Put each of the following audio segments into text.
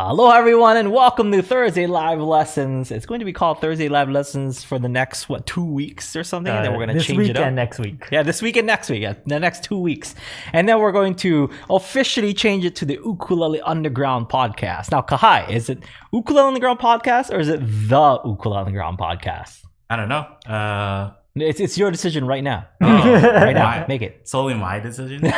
Hello everyone and welcome to Thursday Live Lessons. It's going to be called Thursday Live Lessons for the next 2 weeks or something, and then we're going to change it up. This week and next week. Yeah, this week and next week. Yeah, the next 2 weeks. And then we're going to officially change it to the Ukulele Underground podcast. Now, Kahai, is it Ukulele Underground podcast or is it the Ukulele Underground podcast? I don't know. It's your decision right now. Right now, make it. Solely my decision.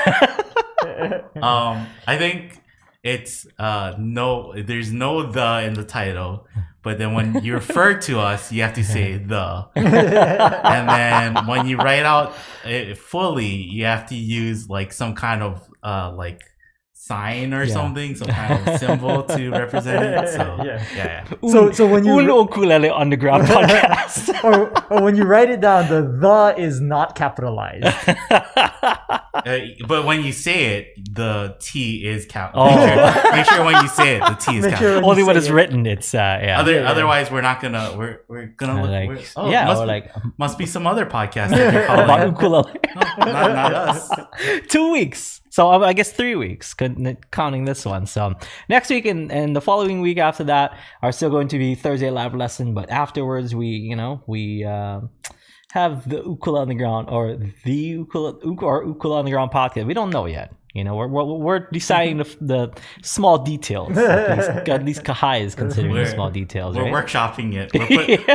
I think it's there's no the in the title, but then when you refer to us, you have to say the, and then when you write out it fully, you have to use like some kind of like sign or something, some kind of symbol to represent it. So So when you Ukulele Underground podcast, or when you write it down, the is not capitalized. But when you say it, the T is capitalized. Make sure when you say it, the T is capitalized. Only when it's written, it's Otherwise, we're not gonna. We're gonna look. Must be some other podcast that you're calling about ukulele. No, not us. 2 weeks. So I guess 3 weeks, counting this one. So next week and the following week after that are still going to be Thursday Live Lesson, but afterwards we have the Ukulele Underground or the Ukulele Underground podcast. We don't know yet. We're deciding the small details. At least Kahai is considering the small details. We're right? workshopping it.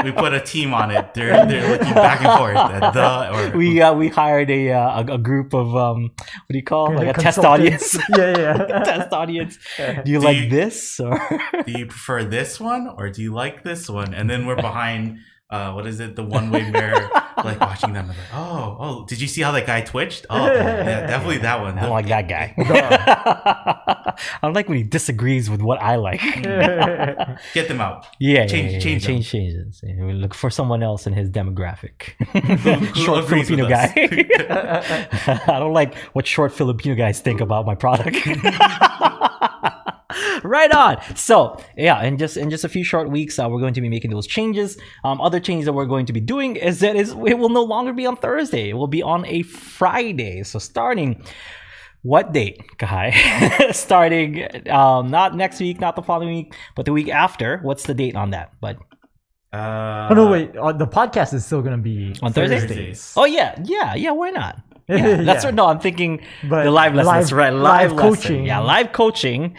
We put a team on it. They're looking back and forth. We hired a group of what do you call like a test audience? Test audience. Do you like this or do you prefer this one or do you like this one? And then we're behind. What is it? The one-way mirror, like watching them. Like, oh! Did you see how that guy twitched? Oh, yeah, definitely that one. I don't like that guy. I don't like when he disagrees with what I like. Get them out. Change changes. We look for someone else in his demographic. Short Filipino guy. I don't like what short Filipino guys think about my product. Right on. So in just a few short weeks, we're going to be making those changes. Other changes that we're going to be doing is it will no longer be on Thursday. It will be on a Friday. So starting what date, Kahai? Starting not next week, not the following week, but the week after. What's the date on that? But the podcast is still going to be on Thursdays. Oh yeah. Why not? Yeah, that's right. No, I'm thinking the live lessons, right? Live coaching. Yeah, live coaching.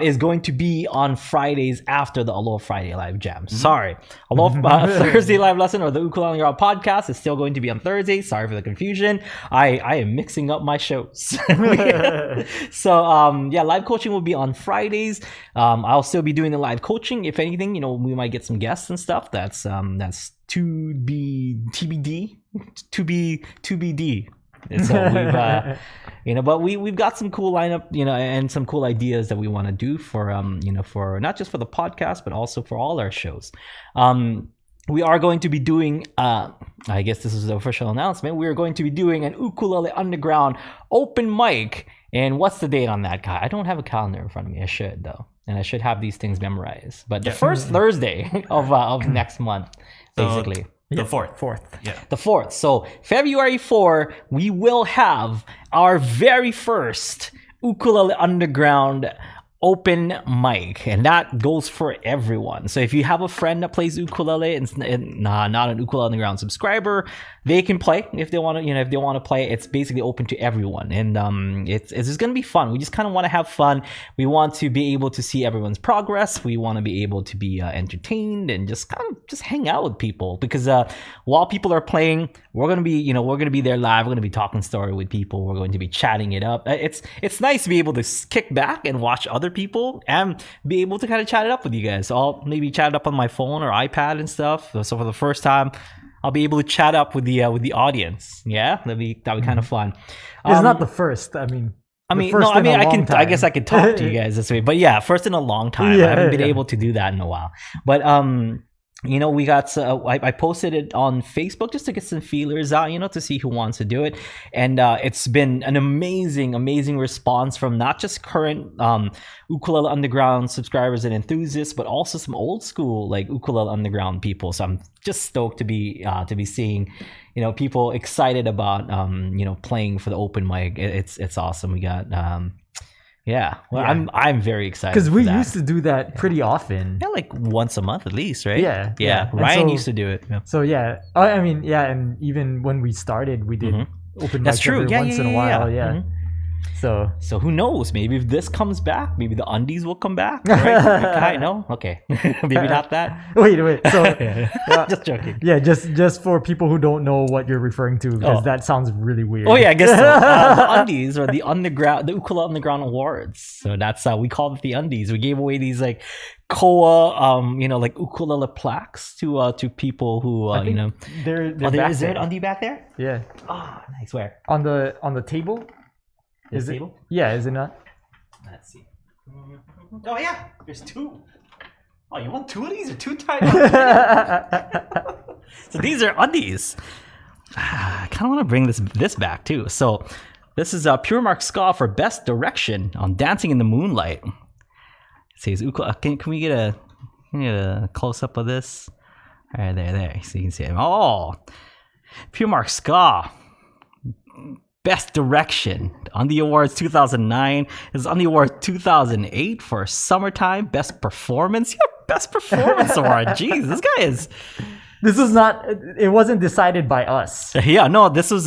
Is going to be on Fridays after the Aloha Friday live jam. Sorry. Aloha Thursday live lesson or the Ukulele Player podcast is still going to be on Thursday. Sorry for the confusion. I am mixing up my shows. So live coaching will be on Fridays. I'll still be doing the live coaching. If anything, we might get some guests and stuff. That's to be TBD. To be TBD. And so we've got some cool lineup, and some cool ideas that we want to do for for not just for the podcast but also for all our shows. We are going to be doing I guess this is the official announcement. We are going to be doing an Ukulele Underground open mic. And what's the date on that, guy? I don't have a calendar in front of me. I should though, and I should have these things memorized. But the first Thursday of next month, basically. The 4th. Yeah. The 4th. So February 4, we will have our very first Ukulele Underground open mic, and that goes for everyone. So if you have a friend that plays ukulele and not an Ukulele Underground subscriber, they can play if they want to. If they want to play, it's basically open to everyone, and it's just gonna be fun. We just kind of want to have fun. We want to be able to see everyone's progress. We want to be able to be entertained and just kind of just hang out with people, because while people are playing, we're gonna be there live. We're gonna be talking story with people. We're going to be chatting it up. It's nice to be able to kick back and watch other people and be able to kind of chat it up with you guys. So I'll maybe chat it up on my phone or iPad and stuff. So for the first time, I'll be able to chat up with the audience. Yeah, that'd be kind of fun. It's not the first. I guess I could talk to you guys this way. But yeah, first in a long time. I haven't been able to do that in a while. But we got I posted it on Facebook just to get some feelers out, to see who wants to do it, and it's been an amazing response from not just current Ukulele Underground subscribers and enthusiasts, but also some old school like Ukulele Underground people. So I'm just stoked to be seeing people excited about playing for the open mic. It's awesome. We got Yeah. Well, Yeah. I'm very excited Because we for that. used to do that pretty often. Yeah, like once a month at least, right? Yeah, Yeah. yeah. And Ryan so- used to do it. Yeah. So yeah, I mean, yeah, and even when we started, we did open That's mics true. every Yeah, once yeah, in a yeah, while. yeah. Yeah. Mhm. So So who knows? Maybe if this comes back, maybe the undies will come back. Right? No? Okay. Maybe not that. wait. So Just joking. yeah, just for people who don't know what you're referring to, because Oh. that sounds really weird. Oh yeah, I guess so. The undies or the underground, the Ukulele Underground Awards. So that's we call it the undies. We gave away these like koa, like ukulele plaques to people who I think they're Oh, back is there an there. undie back there? Yeah, Oh, nice. Where? on the table. This Is it? table? Yeah, is it not? Let's see. Oh yeah, there's two. Oh, you want two of these or two times? So these are undies. I kind of want to bring this back too. So this is Pure Mark Ska for Best Direction on Dancing in the Moonlight. It says can we get a close up of this? All right, there, so you can see it. Oh, Pure Mark Ska. Best Direction on the awards 2009 is on the award 2008 for Summertime Best Performance. Yeah, Best Performance Award. Jeez, this guy is. This was not. It wasn't decided by us. Yeah, no, this was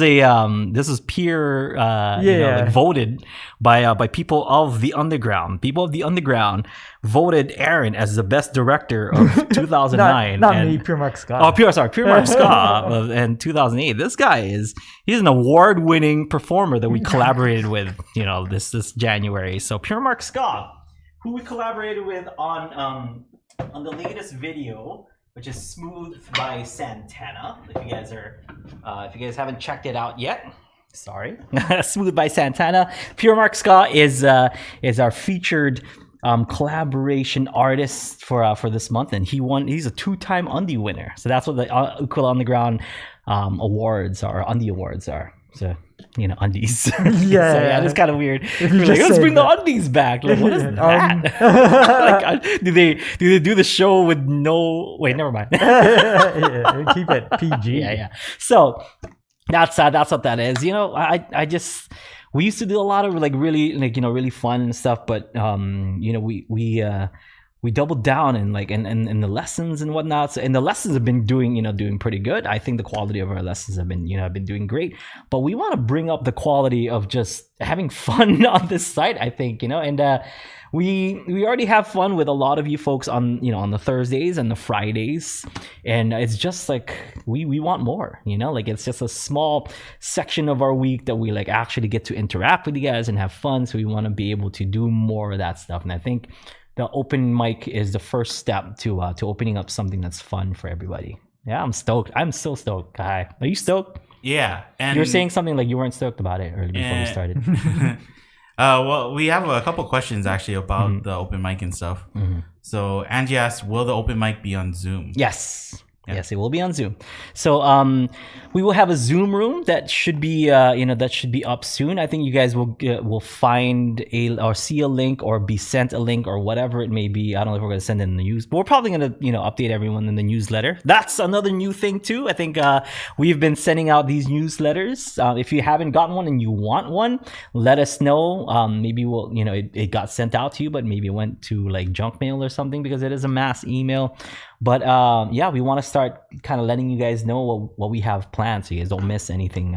peer like voted by people of the underground. People of the underground voted Aaron as the best director of 2009. Not and, me, Pure Mark Scott. Oh, Pure Mark Ska in 2008. This guy he's an award-winning performer that we collaborated with, this January. So Pure Mark Ska, who we collaborated with on the latest video, which is Smooth by Santana. If you guys haven't checked it out yet, sorry. Smooth by Santana. Pure Mark Ska is our featured collaboration artist for this month, and he's a 2-time Undie winner. So that's what the Ukulele Underground awards are, Undie awards are. So undies. Yeah, So yeah, it's kind of weird. you We're like, just let's said bring the that. undies back. Like, what is that? Like, do they do the show with no? Wait, never mind. Yeah, keep it PG. Yeah. So that's what that is. I just we used to do a lot of really fun stuff, but we doubled down in the lessons and whatnot. So, and the lessons have been doing pretty good. I think the quality of our lessons have been doing great. But we want to bring up the quality of just having fun on this site. I think and we already have fun with a lot of you folks on the Thursdays and the Fridays, and it's just like we want more. It's just a small section of our week that we actually get to interact with you guys and have fun. So we want to be able to do more of that stuff, and I think the open mic is the first step to opening up something that's fun for everybody. Yeah, I'm stoked. I'm so stoked, Kai. Are you stoked? Yeah, and You were saying something like you weren't stoked about it earlier before we started. well, we have a couple questions actually about the open mic and stuff. So Angie asked, "Will the open mic be on Zoom?" Yes. Yeah. Yes, it will be on Zoom. So we will have a Zoom room that should be up soon. I think you guys will find or see a link or be sent a link or whatever it may be. I don't know if we're going to send it in the news, but we're probably going to update everyone in the newsletter. That's another new thing too. I think we've been sending out these newsletters. If you haven't gotten one and you want one, let us know. Maybe we'll it got sent out to you, but maybe it went to junk mail or something, because it is a mass email. But yeah, we want to start kind of letting you guys know what we have planned, so you guys don't miss anything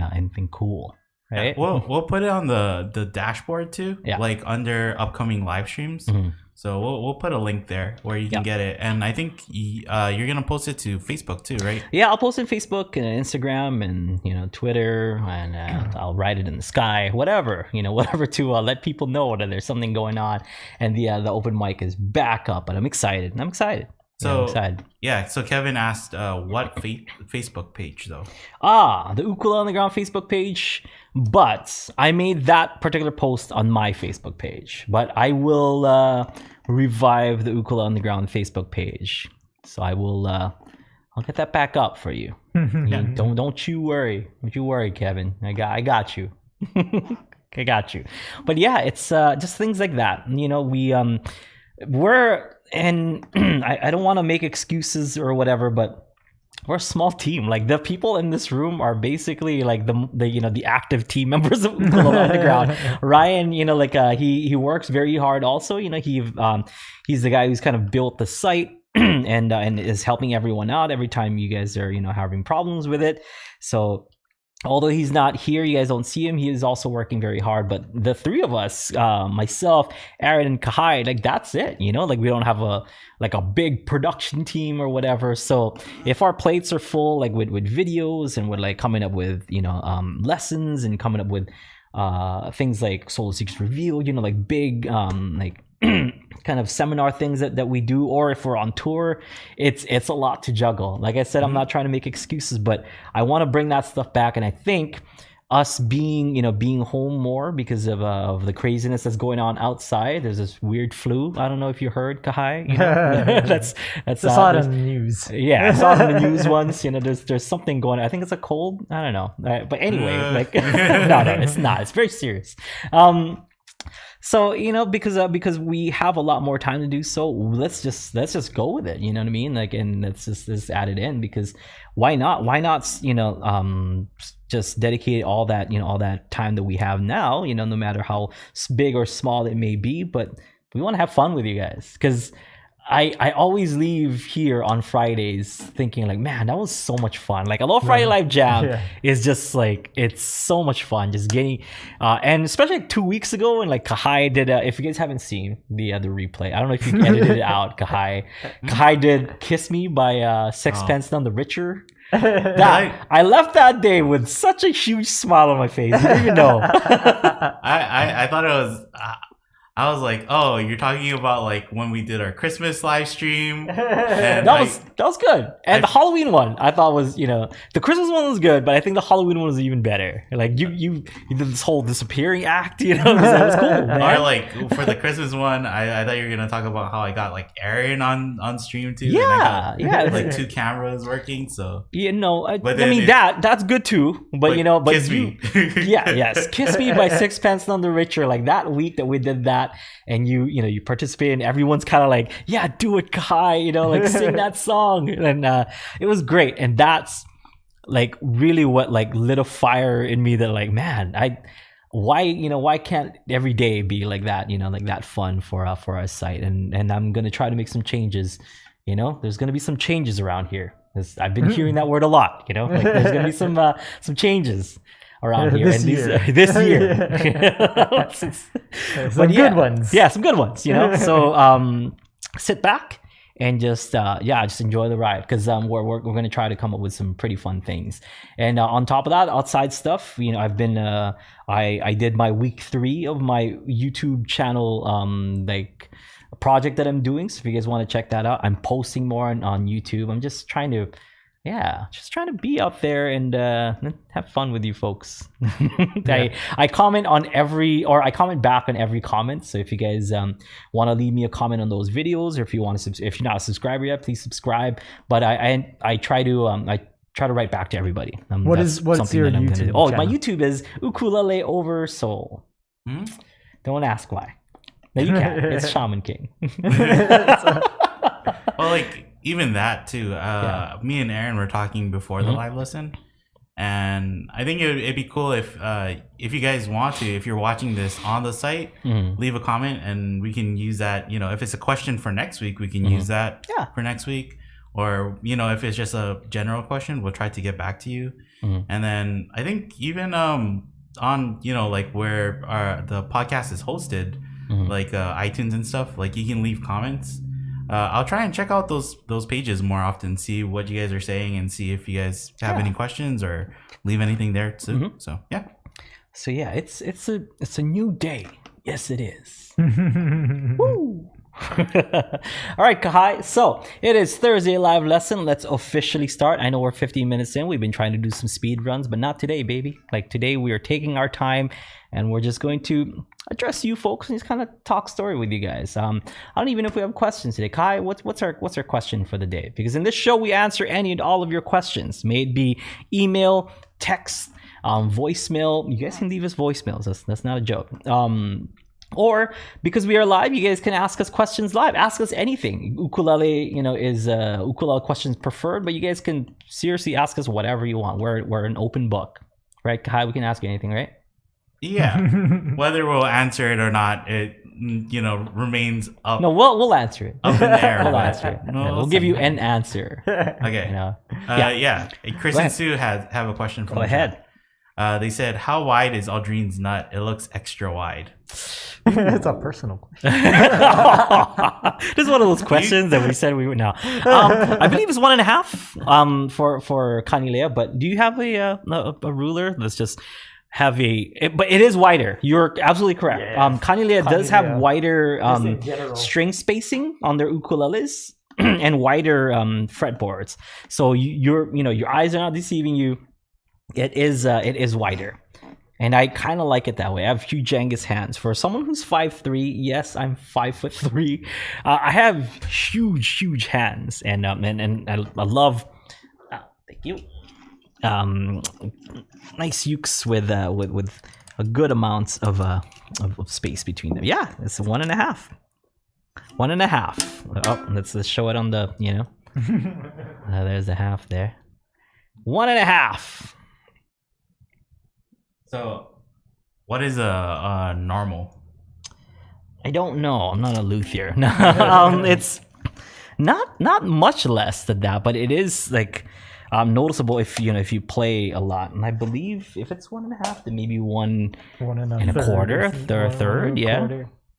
cool, right? We'll put it on the dashboard too, Yeah. under upcoming live streams. So we'll put a link there where you can get it, and I think you're gonna post it to Facebook too, right? Yeah, I'll post it on Facebook and Instagram and Twitter, and I'll write it in the sky, whatever to let people know that there's something going on, and the open mic is back up, and I'm excited. So I'm excited. Yeah, so Kevin asked, what Facebook page though? The Ukulele Underground Facebook page, but I made that particular post on my Facebook page. But I will revive the Ukulele Underground Facebook page, so I will. I'll get that back up for you. Don't you worry. Don't you worry, Kevin. I got you. I got you. But yeah, it's just things like that. we're and I don't want to make excuses or whatever, but we're a small team. Like the people in this room are basically like the active team members of Ukulele Underground. Ryan, like he works very hard. Also, he's the guy who's kind of built the site and is helping everyone out every time you guys are having problems with it. So although he's not here, you guys don't see him, he is also working very hard. But the three of us, myself, Aaron, and Kahai, like that's it. Like we don't have a big production team or whatever. So if our plates are full, like with videos and with like coming up with lessons and coming up with things like Solo Secrets Reveal, like big like kind of seminar things that we do, or if we're on tour, it's a lot to juggle. Like I said, I'm not trying to make excuses, but I want to bring that stuff back. And I think us being home more because of the craziness that's going on outside. There's this weird flu. I don't know if you heard, Kahai. That's I saw it on the news. Yeah, I saw it on the news once. There's something going on. I think it's a cold. I don't know. But anyway, like no, it's not. It's very serious. So because we have a lot more time to do so, let's just go with it. You know what I mean? Like, and let's just add it in, because why not? Just dedicate all that time that we have now. No matter how big or small it may be, but we want to have fun with you guys, because I always leave here on Fridays thinking like, man, that was so much fun. Like Aloha Friday Live Jam is just like, it's so much fun just getting, and especially like 2 weeks ago when like Kahai did, if you guys haven't seen the replay, I don't know if you edited it out, Kahai did Kiss Me by Sixpence None the Richer. I left that day with such a huge smile on my face. You didn't even know. I thought it was... I was like, oh, you're talking about like when we did our Christmas live stream. And that was good. And the Halloween one I thought was, the Christmas one was good, but I think the Halloween one was even better. Like you did this whole disappearing act, that was cool, man. Or like for the Christmas one, I thought you were gonna talk about how I got like Aaron on stream too. Yeah, like 2 cameras working. So that's good too. But Kiss Me. Kiss Me by Sixpence None the Richer. Like that week that we did that, and you participate, and everyone's kind of like, yeah, do it, Kai, like sing that song, and it was great. And that's like really what like lit a fire in me, that like, man, why can't every day be like that, like that fun for our site. And I'm gonna try to make some changes. There's gonna be some changes around here. I've been hearing that word a lot. Like there's gonna be some changes around here this year. This year. Some good ones. Yeah, some good ones, So sit back and just enjoy the ride, because we're going to try to come up with some pretty fun things. And on top of that, outside stuff, I've been I did my week 3 of my YouTube channel like project that I'm doing. So if you guys want to check that out, I'm posting more on YouTube. I'm just trying to be out there and have fun with you folks. I comment back on every comment. So if you guys want to leave me a comment on those videos, or if you're not a subscriber yet, please subscribe. But I try to write back to everybody. What's your YouTube? Oh, my YouTube is Ukulele Over Soul. Don't ask why. No, you can't. It's Shaman King. Well, like even that too. Me and Aaron were talking before the live lesson, and I think it'd be cool if you guys want to, if you're watching this on the site, leave a comment and we can use that. If it's a question for next week, we can use that for next week. Or if it's just a general question, we'll try to get back to you. And then I think even on like where the podcast is hosted, like iTunes and stuff, like you can leave comments. I'll try and check out those pages more often, see what you guys are saying, and see if you guys have any questions or leave anything there too. So yeah, it's a new day. Yes, it is. Woo! All right, Kahai. So it is Thursday live lesson. Let's officially start. I know we're 15 minutes in. We've been trying to do some speed runs, but not today, baby. Like today, we are taking our time, and we're just going to address you folks and just kind of talk story with you guys. I don't even know if we have questions today. Kai, what's our question for the day? Because in this show, we answer any and all of your questions. May it be email, text, voicemail. You guys can leave us voicemails. That's not a joke. Or because we are live, you guys can ask us questions live. Ask us anything. Ukulele, is ukulele questions preferred, but you guys can seriously ask us whatever you want. We're an open book, right? Kai, we can ask you anything, right? Yeah. Whether we'll answer it or not, it remains up. No, we'll answer it. Up in the air. We'll answer it. No, We'll give you an answer. Okay. Yeah. Chris and Sue have a question from Go ahead. They said, "How wide is Aldrine's nut? It looks extra wide." It's a personal question. This is one of those questions that we said we would know. I believe it's 1.5 for Kanilea, but do you have a ruler? Let's just have but it is wider. You're absolutely correct. Yeah. Kanilea does have wider general. string spacing on their ukuleles and wider fretboards. So your eyes are not deceiving you. It is wider. And I kind of like it that way. I have huge Genghis hands. For someone who's 5'3", yes, I'm 5'3". I have huge hands, and I love. Thank you. Nice ukes with a good amount of space between them. Yeah, it's 1.5. 1.5. Oh, let's show it on the there's the half there. 1.5. So, what is a normal? I don't know. I'm not a luthier. It's not much less than that, but it is like noticeable if you play a lot. And I believe if it's 1.5, then maybe 1.25, third, yeah.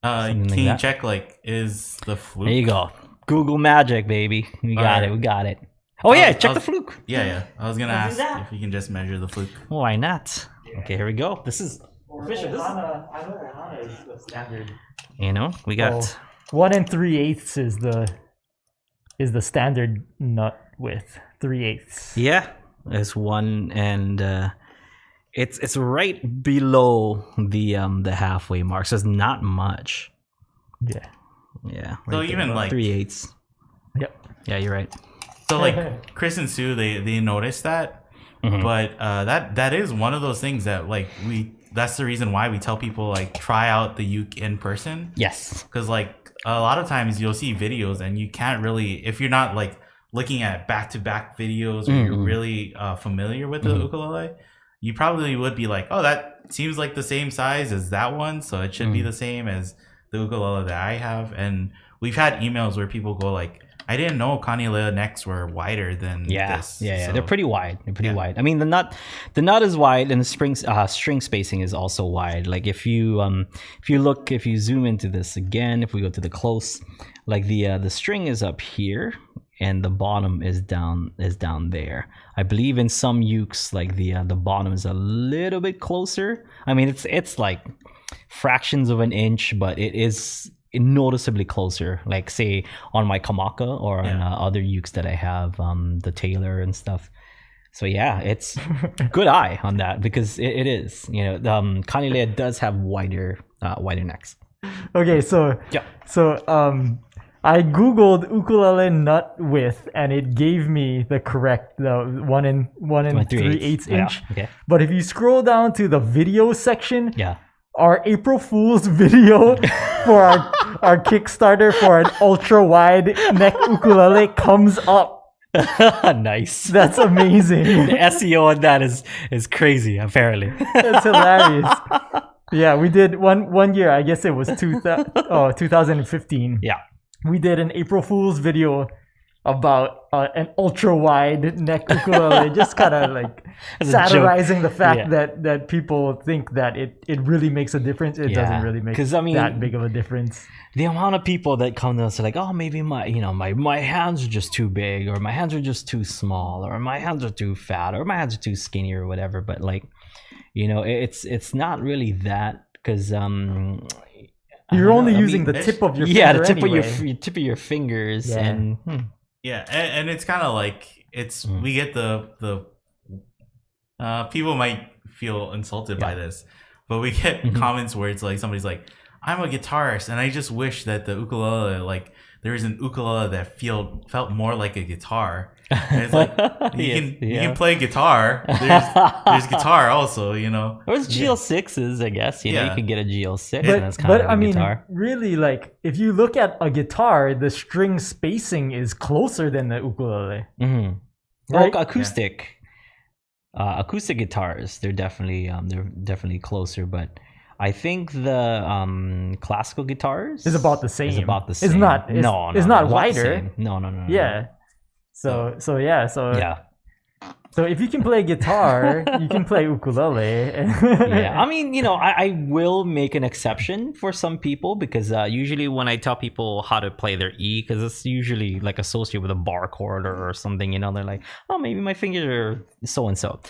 Can you check is the fluke? There you go. Google magic, baby. We got it. Oh yeah, check the fluke. Yeah. I was gonna ask if you can just measure the fluke. Why not? Okay, here we go. This is official. I know Ohana is the standard. We got 1 3/8 is the standard nut width. 3/8. Yeah, it's 1 and it's right below the halfway mark. So it's not much. Yeah. Yeah. So right even there, 3/8. Yep. Yeah, you're right. So Chris and Sue, they noticed that. Mm-hmm. But that is one of those things that that's the reason why we tell people try out the uke in person. Yes. Because a lot of times you'll see videos and you can't really, if you're not looking at back-to-back videos or you're really familiar with the ukulele, you probably would be like, oh, that seems like the same size as that one, so it should be the same as the ukulele that I have. And we've had emails where people go I didn't know Kanilea necks were wider than this. Yeah. So, They're pretty wide. Wide. I mean, the nut is wide, and the string spacing is also wide. If you zoom into this again, if we go to the close, the string is up here, and the bottom is down there. I believe in some ukes, the bottom is a little bit closer. I mean, it's fractions of an inch, but it is noticeably closer, say on my Kamaka or on other ukes that I have, the Taylor and stuff. So yeah, it's good eye on that because it is, Kanilea does have wider necks. Okay, so I googled ukulele nut width and it gave me the correct 1 and 3/8 inch. Okay. But if you scroll down to the video section, yeah. Our April Fool's video for our Kickstarter for an ultra wide neck ukulele comes up. Nice. That's amazing. The SEO on that is crazy, apparently. That's hilarious. Yeah, we did one year, I guess it was 2015. Yeah. We did an April Fool's video about an ultra wide neck ukulele, just kind of satirizing the fact that people think that it really makes a difference. It doesn't really make that big of a difference. The amount of people that come to us are oh, maybe my hands are just too big, or my hands are just too small, or my hands are too fat, or my hands are too skinny, or whatever. But it's not really that, because you're only using the tip of your finger. The tip anyway. of tip of your fingers and. Yeah, and it's kind of we get the people might feel insulted by this, but we get comments where it's somebody's I'm a guitarist and I just wish that the ukulele there's an ukulele that felt more like a guitar. And it's like you can play guitar. There's guitar also, you know. Or it's GL6s, I guess. You know, you could get a GL6, and that's kind but of I a mean, guitar. really, like if you look at a guitar, the string spacing is closer than the ukulele. Mm-hmm. Right? Well, acoustic guitars, they're definitely closer, but I think the classical guitars It's about the same. Is about the same. It's not. It's, no, it's not not the wider. same. No. Yeah. So Yeah. So if you can play guitar, you can play ukulele. Yeah, I mean, you know, I will make an exception for some people because usually when I tell people how to play their E, because it's usually like associated with a bar chord or something, you know, they're like, oh, maybe my fingers are so and so.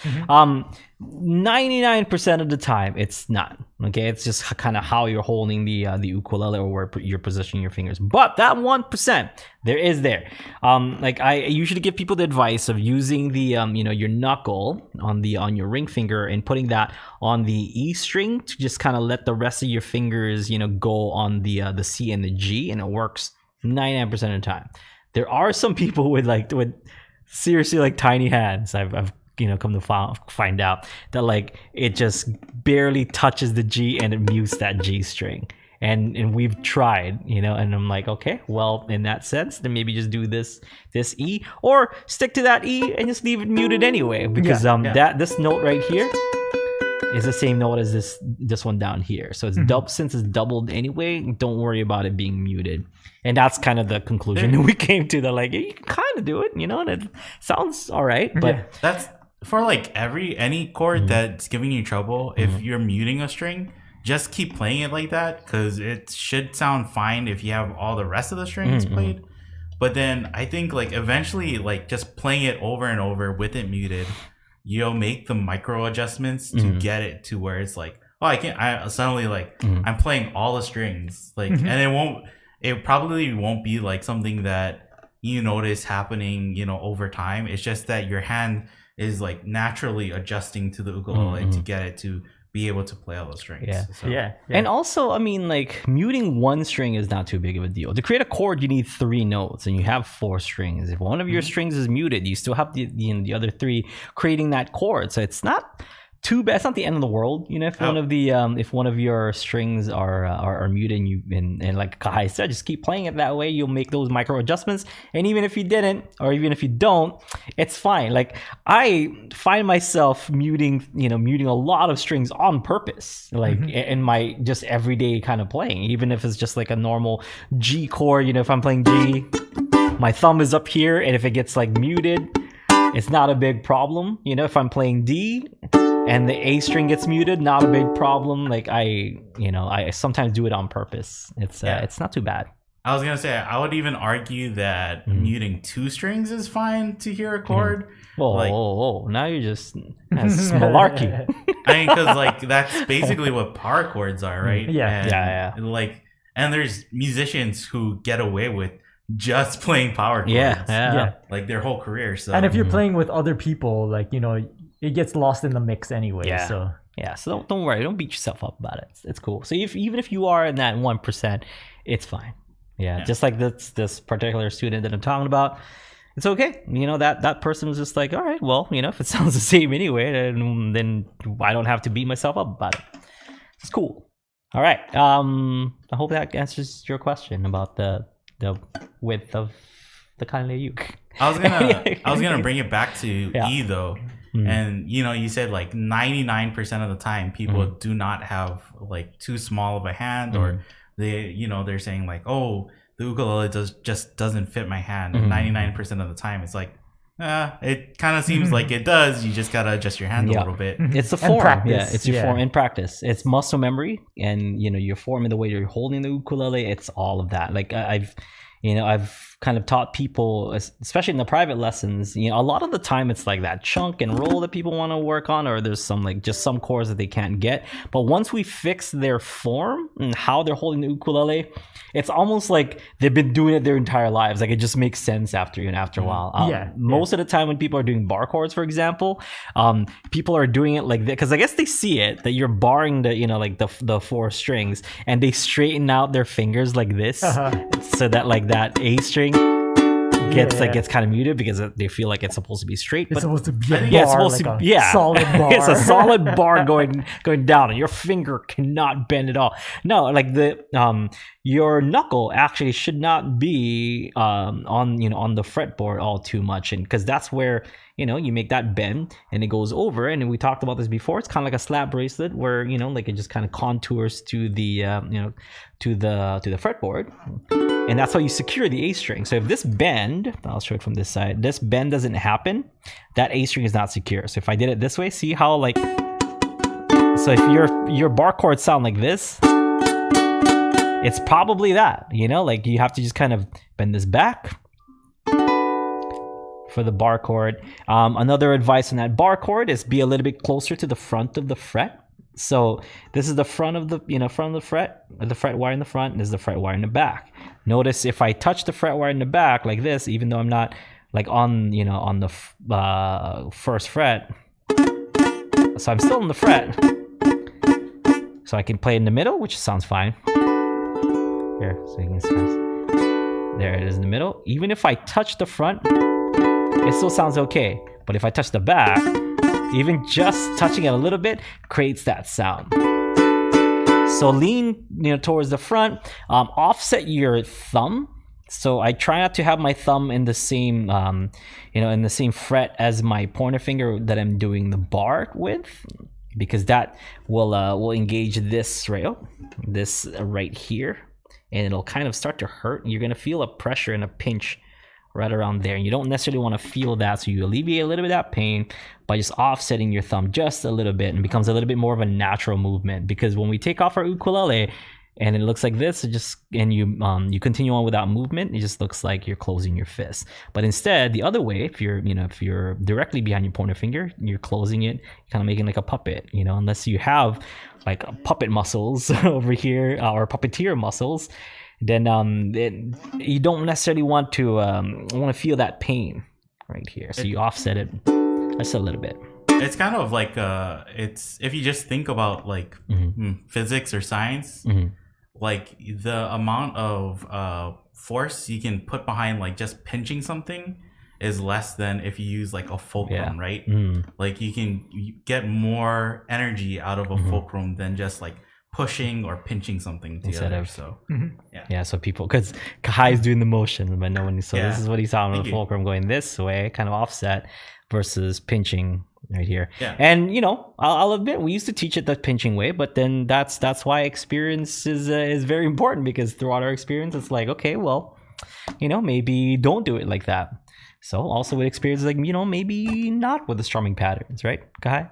99% of the time, it's not. Okay, it's just kind of how you're holding the ukulele or where you're positioning your fingers. But that 1%, there is there. Like I usually give people the advice of using the you know, your knuckle on your ring finger and putting that on the E string to just kind of let the rest of your fingers, you know, go on the C and the G, and it works 99% of the time. There are some people with seriously like tiny hands. I've you know, come to find out that like it just barely touches the G and it mutes that G string. And we've tried, you know, and I'm like, okay, well, in that sense, then maybe just do this E, or stick to that E and just leave it muted anyway, because this note right here is the same note as this one down here. So it's since it's doubled anyway, don't worry about it being muted. And that's kind of the conclusion that we came to. That like, you can kind of do it, you know, and it sounds all right, but that's for like any chord that's giving you trouble. If you're muting a string, just keep playing it like that, because it should sound fine if you have all the rest of the strings played. But then I think like eventually, like just playing it over and over with it muted, you'll make the micro adjustments to get it to where it's like, oh, I'm playing all the strings, like, and it probably won't be like something that you notice happening, you know, over time. It's just that your hand is like naturally adjusting to the ukulele to get it to be able to play all those strings. Yeah. And also, I mean, like muting one string is not too big of a deal. To create a chord, you need 3 notes, and you have 4 strings. If one of your strings is muted, you still have the other 3 creating that chord. So it's not too bad. It's not the end of the world, you know. If one of your strings are muted, and like Kahai said, just keep playing it that way. You'll make those micro adjustments, and even if you didn't, or even if you don't, it's fine. Like I find myself muting a lot of strings on purpose, like in my just everyday kind of playing. Even if it's just like a normal G chord, you know, if I'm playing G, my thumb is up here, and if it gets like muted, it's not a big problem. You know, if I'm playing D and the A string gets muted, not a big problem. Like I sometimes do it on purpose. It's not too bad. I was gonna say, I would even argue that muting 2 strings is fine to hear a chord. Now you're just that's malarkey. I mean, because like that's basically what power chords are, right? Yeah. Like, and there's musicians who get away with just playing power chords. Yeah. Like their whole career. So, and if you're playing with other people, like, you know, it gets lost in the mix anyway. So don't worry, don't beat yourself up about it. It's cool. So even if you are in that 1%, it's fine. Yeah. Just like this particular student that I'm talking about, it's okay. You know, that person was just like, all right, well, you know, if it sounds the same anyway, then I don't have to beat myself up about it. It's cool. All right. I hope that answers your question about the width of the Ukulele uke. I was gonna bring it back to E though. And you know, you said like 99% of the time people do not have like too small of a hand, or they're saying like, oh, the ukulele just doesn't fit my hand. 99% of the time it's like, it kind of seems like it does. You just gotta adjust your hand a little bit. It's a form. Practice. It's your form in practice. It's muscle memory, and you know, your form and the way you're holding the ukulele. It's all of that. Like I've kind of taught people, especially in the private lessons, you know, a lot of the time it's like that chunk and roll that people want to work on, or there's some like just some chords that they can't get. But once we fix their form and how they're holding the ukulele, it's almost like they've been doing it their entire lives. Like it just makes sense after a while. Most of the time when people are doing bar chords, for example, people are doing it like that because I guess they see it that you're barring the, you know, like the 4 strings, and they straighten out their fingers like this, so that like that A string gets kind of muted because they feel like it's supposed to be straight. It's supposed to be a bar, it's supposed like to be solid bar. It's a solid bar going down, and your finger cannot bend at all. No, like your knuckle actually should not be on the fretboard all too much, and because that's where, you know, you make that bend and it goes over. And we talked about this before. It's kind of like a slap bracelet where, you know, like it just kind of contours to the to the fretboard, and that's how you secure the A string. So if this bend, I'll show it from this side, this bend doesn't happen, that A string is not secure. So if I did it this way, see how like, so if your bar chords sound like this, it's probably that, you know, like you have to just kind of bend this back for the bar chord. Another advice on that bar chord is be a little bit closer to the front of the fret. So this is the front of the fret, the fret wire in the front, and this is the fret wire in the back. Notice if I touch the fret wire in the back like this, even though I'm not like on the first fret, so I'm still on the fret. So I can play in the middle, which sounds fine. Here, so you can see. There it is in the middle. Even if I touch the front, it still sounds okay. But if I touch the back, even just touching it a little bit creates that sound. So lean, towards the front. Offset your thumb. So I try not to have my thumb in the same, in the same fret as my pointer finger that I'm doing the bar with, because that will engage this right here, and it'll kind of start to hurt. You're gonna feel a pressure and a pinch right around there, and you don't necessarily want to feel that, so you alleviate a little bit of that pain by just offsetting your thumb just a little bit, and becomes a little bit more of a natural movement. Because when we take off our ukulele and it looks like this, and you continue on without movement, it just looks like you're closing your fist. But instead, the other way, if you're directly behind your pointer finger, you're closing it, kind of making like a puppet, unless you have like puppet muscles over here, or puppeteer muscles, then you don't necessarily want to feel that pain right here. So you offset it just a little bit. It's kind of like it's, if you just think about like physics or science, like the amount of force you can put behind like just pinching something is less than if you use like a fulcrum, right? Like you get more energy out of a fulcrum than just like pushing or pinching something together. So people, because Kahai's doing the motion, but no one, this is what he's on with the fulcrum going this way, kind of offset, versus pinching right here. And I'll admit, we used to teach it the pinching way, but then that's why experience is very important, because throughout our experience it's like, okay, well, maybe don't do it like that. So also with experience, like, maybe not with the strumming patterns, right, Kahai?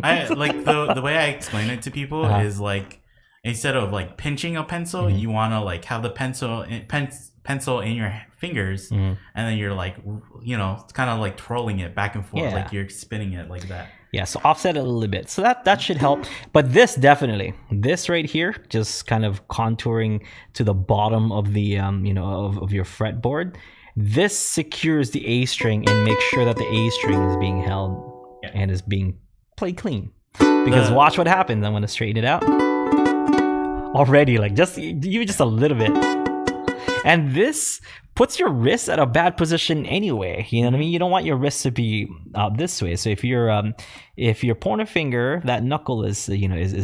I like the way I explain it to people is like, instead of like pinching a pencil, you want to like have the pencil in your fingers, and then you're like, it's kind of like twirling it back and forth, like you're spinning it like that. So offset it a little bit, so that should help. But this right here, just kind of contouring to the bottom of the of your fretboard, this secures the A string and makes sure that the A string is being held and is being played clean. Because watch what happens. I'm going to straighten it out already, like just a little bit. And this puts your wrist at a bad position anyway. You know what I mean? You don't want your wrist to be out this way. So if your pointer finger, that knuckle is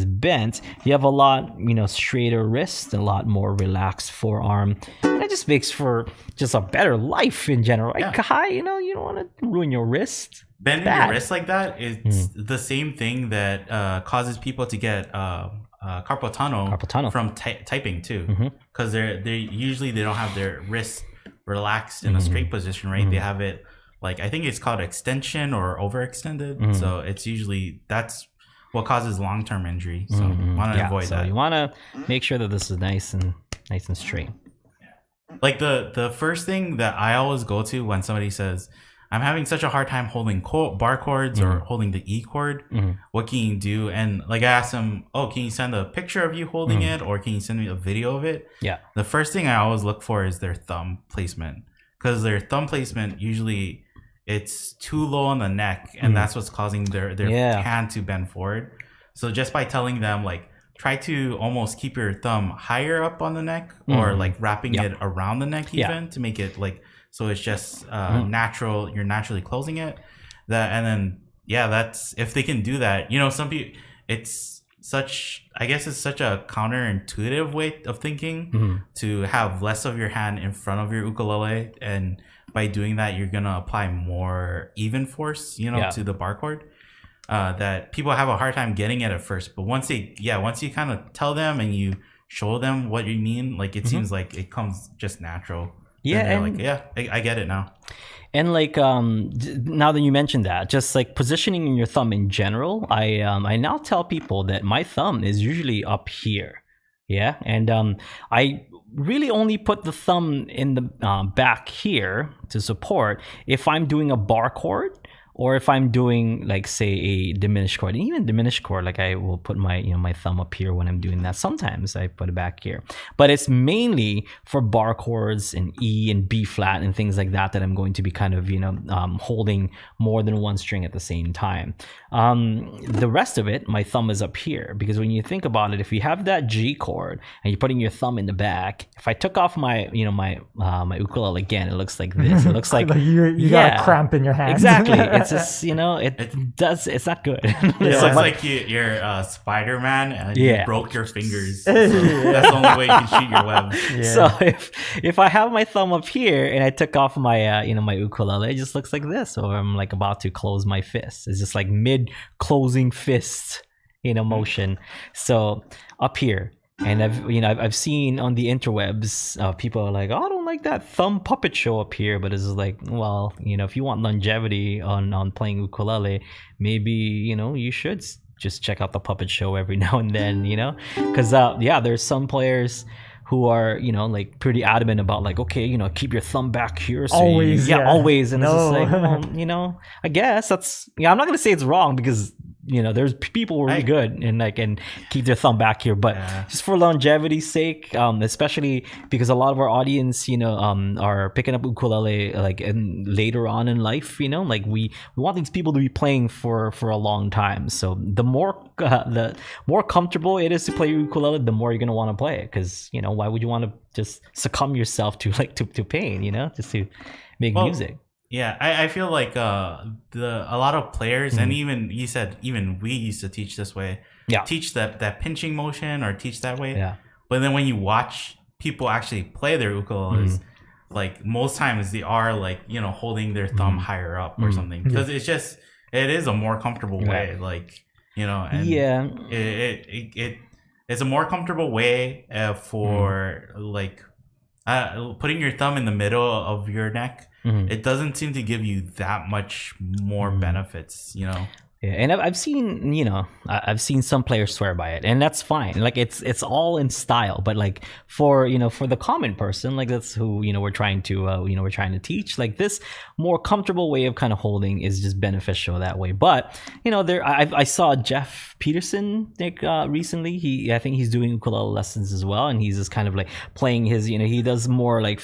bent, you have a lot straighter wrist, a lot more relaxed forearm. And it just makes for just a better life in general. Right, Kahai? You don't want to ruin your wrist. Bending your wrist like that is the same thing that causes people to get carpal tunnel from typing too, because they usually don't have their wrist relaxed in a straight position, right? They have it like, I think it's called extension or overextended. So it's usually, that's what causes long-term injury. So want to avoid that. You want to make sure that this is nice and straight. like the first thing that I always go to when somebody says, I'm having such a hard time holding bar chords or holding the E chord. What can you do? And like I asked them, oh, can you send a picture of you holding it, or can you send me a video of it? Yeah. The first thing I always look for is their thumb placement, because their thumb placement usually it's too low on the neck, and that's what's causing their hand to bend forward. So just by telling them like, try to almost keep your thumb higher up on the neck, or like wrapping it around the neck even to make it like, so it's just natural. You're naturally closing it. And then that's, if they can do that, some people, it's such a counterintuitive way of thinking to have less of your hand in front of your ukulele, and by doing that, you're gonna apply more even force, to the bar chord. That people have a hard time getting at first, but once you kind of tell them and you show them what you mean, like it seems like it comes just natural. Yeah, and I get it now. And like now that you mentioned that, just like positioning your thumb in general, I now tell people that my thumb is usually up here. Yeah, and I really only put the thumb in the back here to support if I'm doing a bar chord, or if I'm doing like say a diminished chord. And even diminished chord, like I will put my my thumb up here when I'm doing that. Sometimes I put it back here, but it's mainly for bar chords and E and B flat and things like that I'm going to be kind of holding more than one string at the same time. The rest of it, my thumb is up here, because when you think about it, if you have that G chord and you're putting your thumb in the back, if I took off my my ukulele again, it looks like this. It looks like you got a cramp in your hand. Exactly. It's just it's not good. It's like you're Spider-Man and you broke your fingers. So that's the only way you can shoot your web. So if I have my thumb up here and I took off my my ukulele, it just looks like this, or I'm like about to close my fist. It's just like mid closing fist motion. So up here. And I've seen on the interwebs, people are like, oh, I don't like that thumb puppet show up here. But it's like, well, if you want longevity on playing ukulele, maybe you should just check out the puppet show every now and then, because there's some players who are like pretty adamant about like, okay, keep your thumb back here. So always, always, and it's just like, well, I guess that's I'm not gonna say it's wrong, because there's people who are really good and keep their thumb back here, but just for longevity's sake, especially because a lot of our audience, are picking up ukulele like later on in life, like we want these people to be playing for a long time. So the more comfortable it is to play ukulele, the more you're gonna want to play it, because why would you want to just succumb yourself to pain, just to make music? Yeah, I feel like a lot of players, and even you said even we used to teach this way. Yeah. Teach that pinching motion, or teach that way. Yeah. But then when you watch people actually play their ukuleles, like most times they are like holding their thumb higher up or something, because it is a more comfortable way. Like and it's a more comfortable way for like putting your thumb in the middle of your neck. It doesn't seem to give you that much more benefits, Yeah, and I've seen, I've seen some players swear by it, and that's fine. Like it's all in style, but like for the common person, like that's who we're trying to teach. Like this more comfortable way of kind of holding is just beneficial that way. But I saw Jeff Peterson recently. I think he's doing ukulele lessons as well, and he's just kind of like playing his. He does more like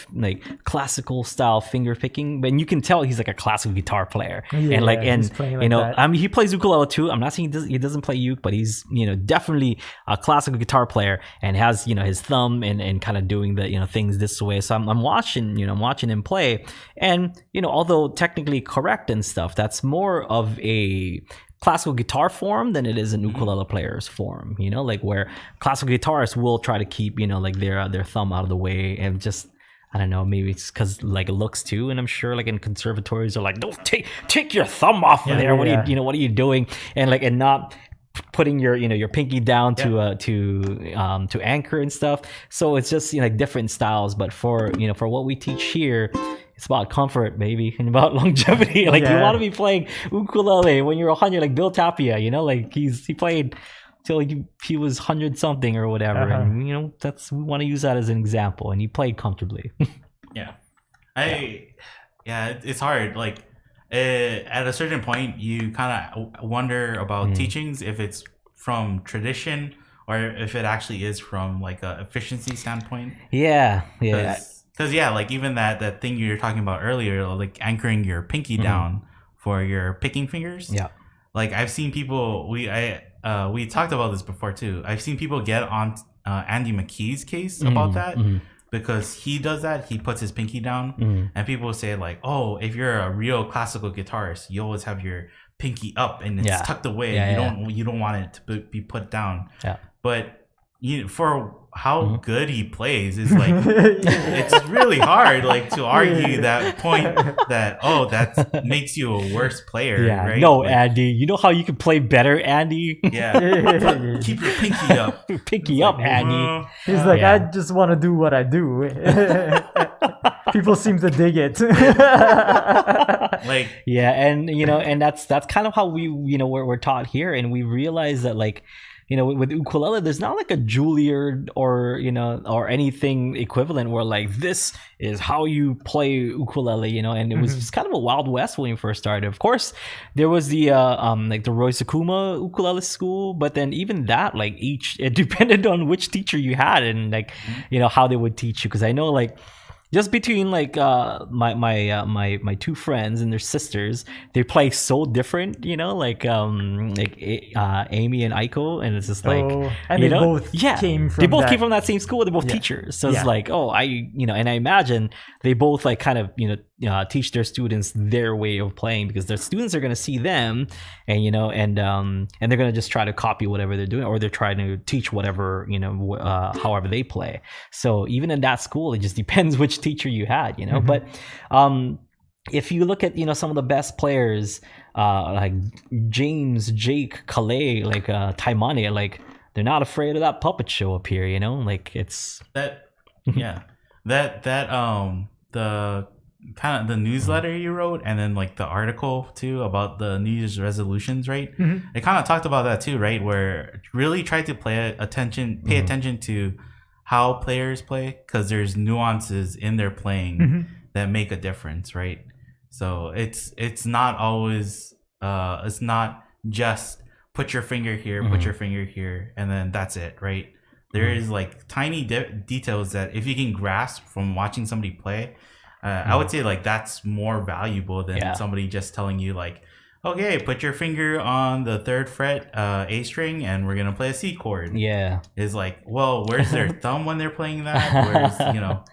classical style finger picking, but you can tell he's like a classical guitar player, and he plays ukulele too. I'm not saying he doesn't play uke, but he's definitely a classical guitar player and has his thumb and kind of doing the things this way. So I'm watching him play, and although technically correct and stuff, that's more of a classical guitar form than it is an ukulele player's form. Like where classical guitarists will try to keep like their thumb out of the way, and just I don't know, maybe it's because like it looks too, and I'm sure like in conservatories are like, don't take your thumb off of there. What are you doing? And not putting your pinky down to anchor and stuff. So it's just like different styles. But for what we teach here, it's about comfort, baby, and about longevity. Like you want to be playing ukulele when you're 100, like Bill Tapia. Like he played till he was 100 something or whatever, and we want to use that as an example, and he played comfortably. Yeah. It's hard. Like, at a certain point, you kind of wonder about teachings, if it's from tradition or if it actually is from like a efficiency standpoint. Yeah. Because like even that thing you were talking about earlier, like anchoring your pinky down for your picking fingers. Yeah. Like I've seen people, we talked about this before too. I've seen people get on Andy McKee's case about that. Because he does that, he puts his pinky down, and people say like, "Oh, if you're a real classical guitarist, you always have your pinky up and it's tucked away. You don't want it to be put down." Yeah. But for how good he plays, is like it's really hard like to argue that point that that makes you a worse player. Yeah. Right? No, like, Andy, you know how you can play better, Andy? Yeah. Keep your pinky up. Pinky up, Andy. He's like, I just want to do what I do. People seem to dig it. Like, yeah, and and that's kind of how we we're taught here, and we realize that like, with ukulele, there's not like a Juilliard or or anything equivalent where like this is how you play ukulele, and it was just kind of a wild west when we first started. Of course, there was the like the Roy Sakuma ukulele school, but then even that, like it depended on which teacher you had and like how they would teach you. Because I know like, just between like my two friends and their sisters, they play so different, like Amy and Aiko, and it's just like, and they both came from came from that same school. They're both teachers, so it's like, and I imagine they both like kind of teach their students their way of playing, because their students are going to see them, and and they're going to just try to copy whatever they're doing, or they're trying to teach whatever however they play. So even in that school, it just depends which teacher you had, but if you look at some of the best players, like James, Jake, Calais, like Taimane, like they're not afraid of that puppet show up here, like it's that the kind of the newsletter you wrote, and then like the article too about the New Year's resolutions, right? It kind of talked about that too, right? Where really tried to pay attention to how players play, because there's nuances in their playing that make a difference, right? So it's not always it's not just put your finger here, put your finger here, and then that's it, right? There is like tiny details that if you can grasp from watching somebody play, I would say like that's more valuable than somebody just telling you like, okay, put your finger on the 3rd fret A string and we're gonna play a C chord. Yeah, is like, well, where's their thumb when they're playing that? Where's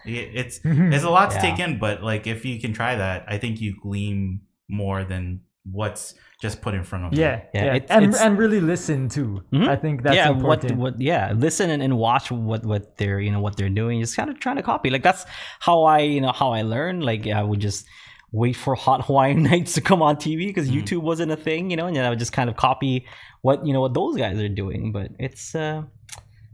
it's a lot to take in, but like if you can try that, I think you glean more than what's just put in front of you. And really listen too. I think that's important. Listen and watch what they're what they're doing. Just kind of trying to copy. Like that's how I learned. Like I would just wait for Hot Hawaiian Nights to come on TV, because YouTube wasn't a thing, and I would just kind of copy what those guys are doing. But it's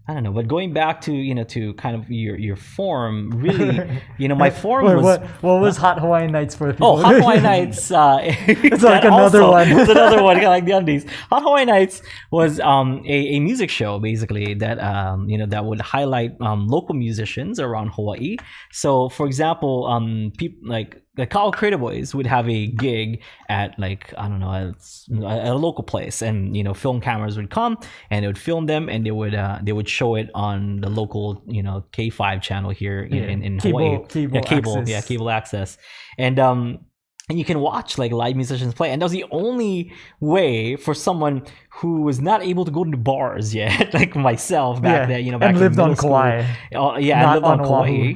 I don't know. But going back to to kind of your form, really, my form was what was Hot Hawaiian Nights for people? Oh, Hot Hawaiian Nights. It's like another one. It's another one, kind of like the Undies. Hot Hawaiian Nights was a music show basically that that would highlight local musicians around Hawaii. So, for example, people like the Ka'au Crater Boys would have a gig at like, I don't know, at a local place, and film cameras would come and they would film them, and they would show it on the local K5 channel here in Hawaii. Cable access, and you can watch like live musicians play, and that was the only way for someone who was not able to go to bars yet, like myself back then, back and in lived on school. Kauai. And lived on Kauai,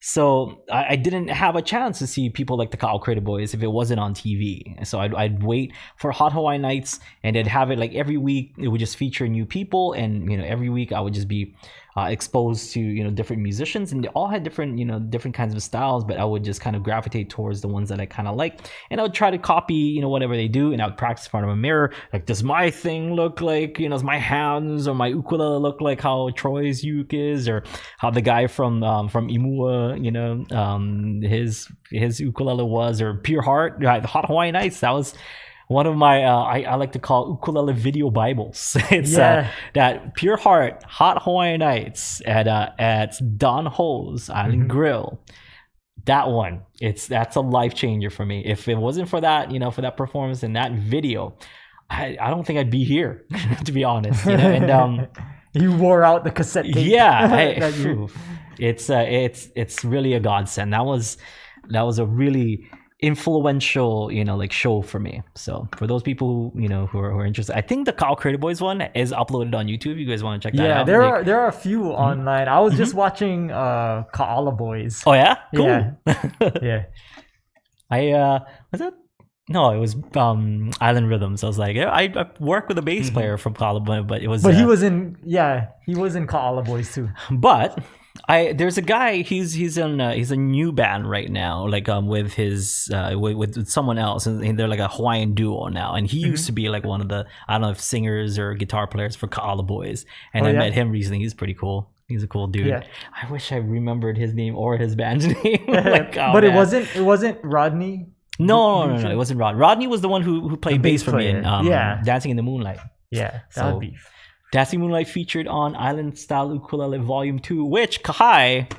So I didn't have a chance to see people like the Ka'au Crater Boys if it wasn't on TV. So I'd wait for Hot Hawaiian Nights, and they'd have it like every week. It would just feature new people, and every week I would just be exposed to different musicians, and they all had different different kinds of styles, but I would just kind of gravitate towards the ones that I kind of like, and I would try to copy whatever they do, and I would practice in front of a mirror, like, does my thing look like does my hands or my ukulele look like how Troy's uke is, or how the guy from Imua his ukulele was, or Pure Heart, the Hot Hawaiian Nights. That was one of my I like to call ukulele video bibles. It's that Pure Heart, Hot Hawaiian Nights at Don Ho's Island Grill. that one, that's a life changer for me. If it wasn't for that, for that performance and that video, I don't think I'd be here, to be honest. And you wore out the cassette tape. Yeah, it's really a godsend. That was a really influential, show for me. So for those people who are interested, I think the Kyle Creative Boys one is uploaded on YouTube. You guys want to check that out? Yeah, there are a few online. I was just watching Kaala Boys. Oh yeah, cool. Yeah. Was that? No, it was Island Rhythms. I was like, I work with a bass player from Kaala Boys, but it was. But he was in Kaala Boys too. But there's a guy. He's a new band right now, like with his with someone else, and they're like a Hawaiian duo now. And he used to be like one of the, I don't know if singers or guitar players for Kaala Boys. And I met him recently. He's pretty cool. He's a cool dude. Yeah. I wish I remembered his name or his band's name. But it wasn't Rodney. No, it wasn't Rod. Rodney was the one who played bass for me in Dancing in the Moonlight. Yeah, that would be. Dancing Moonlight featured on Island Style Ukulele Volume 2, which Kahai,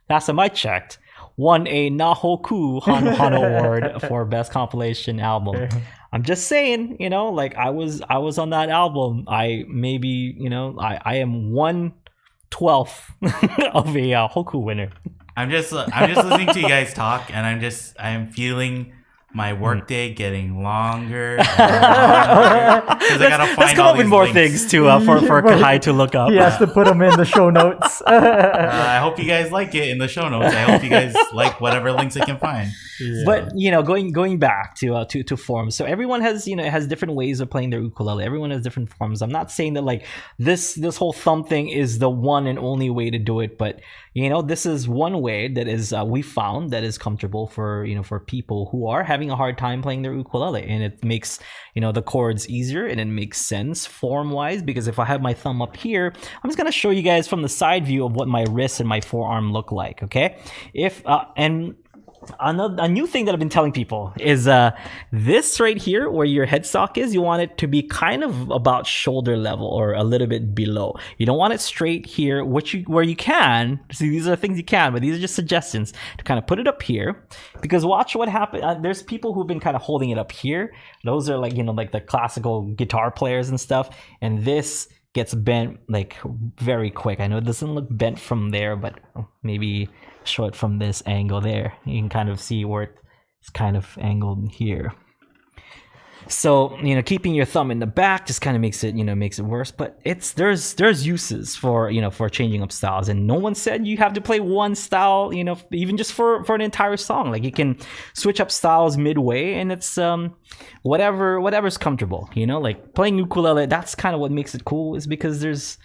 last time I checked, won a Nahoku Hana Award for Best Compilation Album. I'm just saying, I was on that album. I am 1/12 of a Hoku winner. I'm just listening to you guys talk, and I am feeling my workday getting longer because I gotta find. Let's come up with more links. things to for Kahai to look up. He has to put them in the show notes. I hope you guys like it in the show notes. I hope you guys like whatever links I can find. Yeah. But going back to forms, so everyone has has different ways of playing their ukulele. Everyone has different forms. I'm not saying that like this whole thumb thing is the one and only way to do it, but this is one way that is we found that is comfortable for for people who are having a hard time playing their ukulele, and it makes the chords easier, and it makes sense form wise, because if I have my thumb up here, I'm just gonna show you guys from the side view of what my wrist and my forearm look like. Okay, if and a new thing that I've been telling people is this right here where your headstock is, you want it to be kind of about shoulder level or a little bit below. You don't want it straight here, where you can see, these are things you can, but these are just suggestions to kind of put it up here, because watch what happens. There's people who've been kind of holding it up here. Those are like like the classical guitar players and stuff, and this gets bent like very quick. I know it doesn't look bent from there, but maybe show it from this angle there. You can kind of see where it's kind of angled here. So keeping your thumb in the back just kind of makes it worse. But there's uses for for changing up styles, and no one said you have to play one style even just for an entire song. Like you can switch up styles midway, and it's whatever's comfortable. Like playing ukulele, that's kind of what makes it cool, is because there's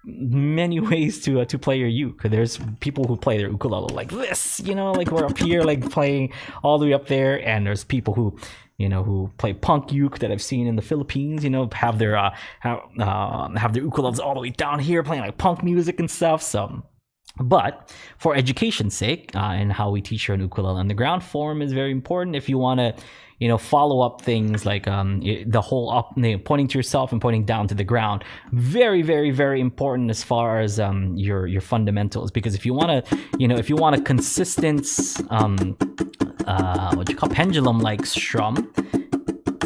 many ways to play your uke. There's people who play their ukulele like this, like we're up here like playing all the way up there, and there's people who who play punk uke that I've seen in the Philippines, have their ukuleles all the way down here playing like punk music and stuff. So but for education's sake, and how we teach here in Ukulele Underground, form is very important if you want to follow up things like the whole up, pointing to yourself and pointing down to the ground. Very, very, very important as far as your fundamentals, because if you want a consistent what you call pendulum like strum,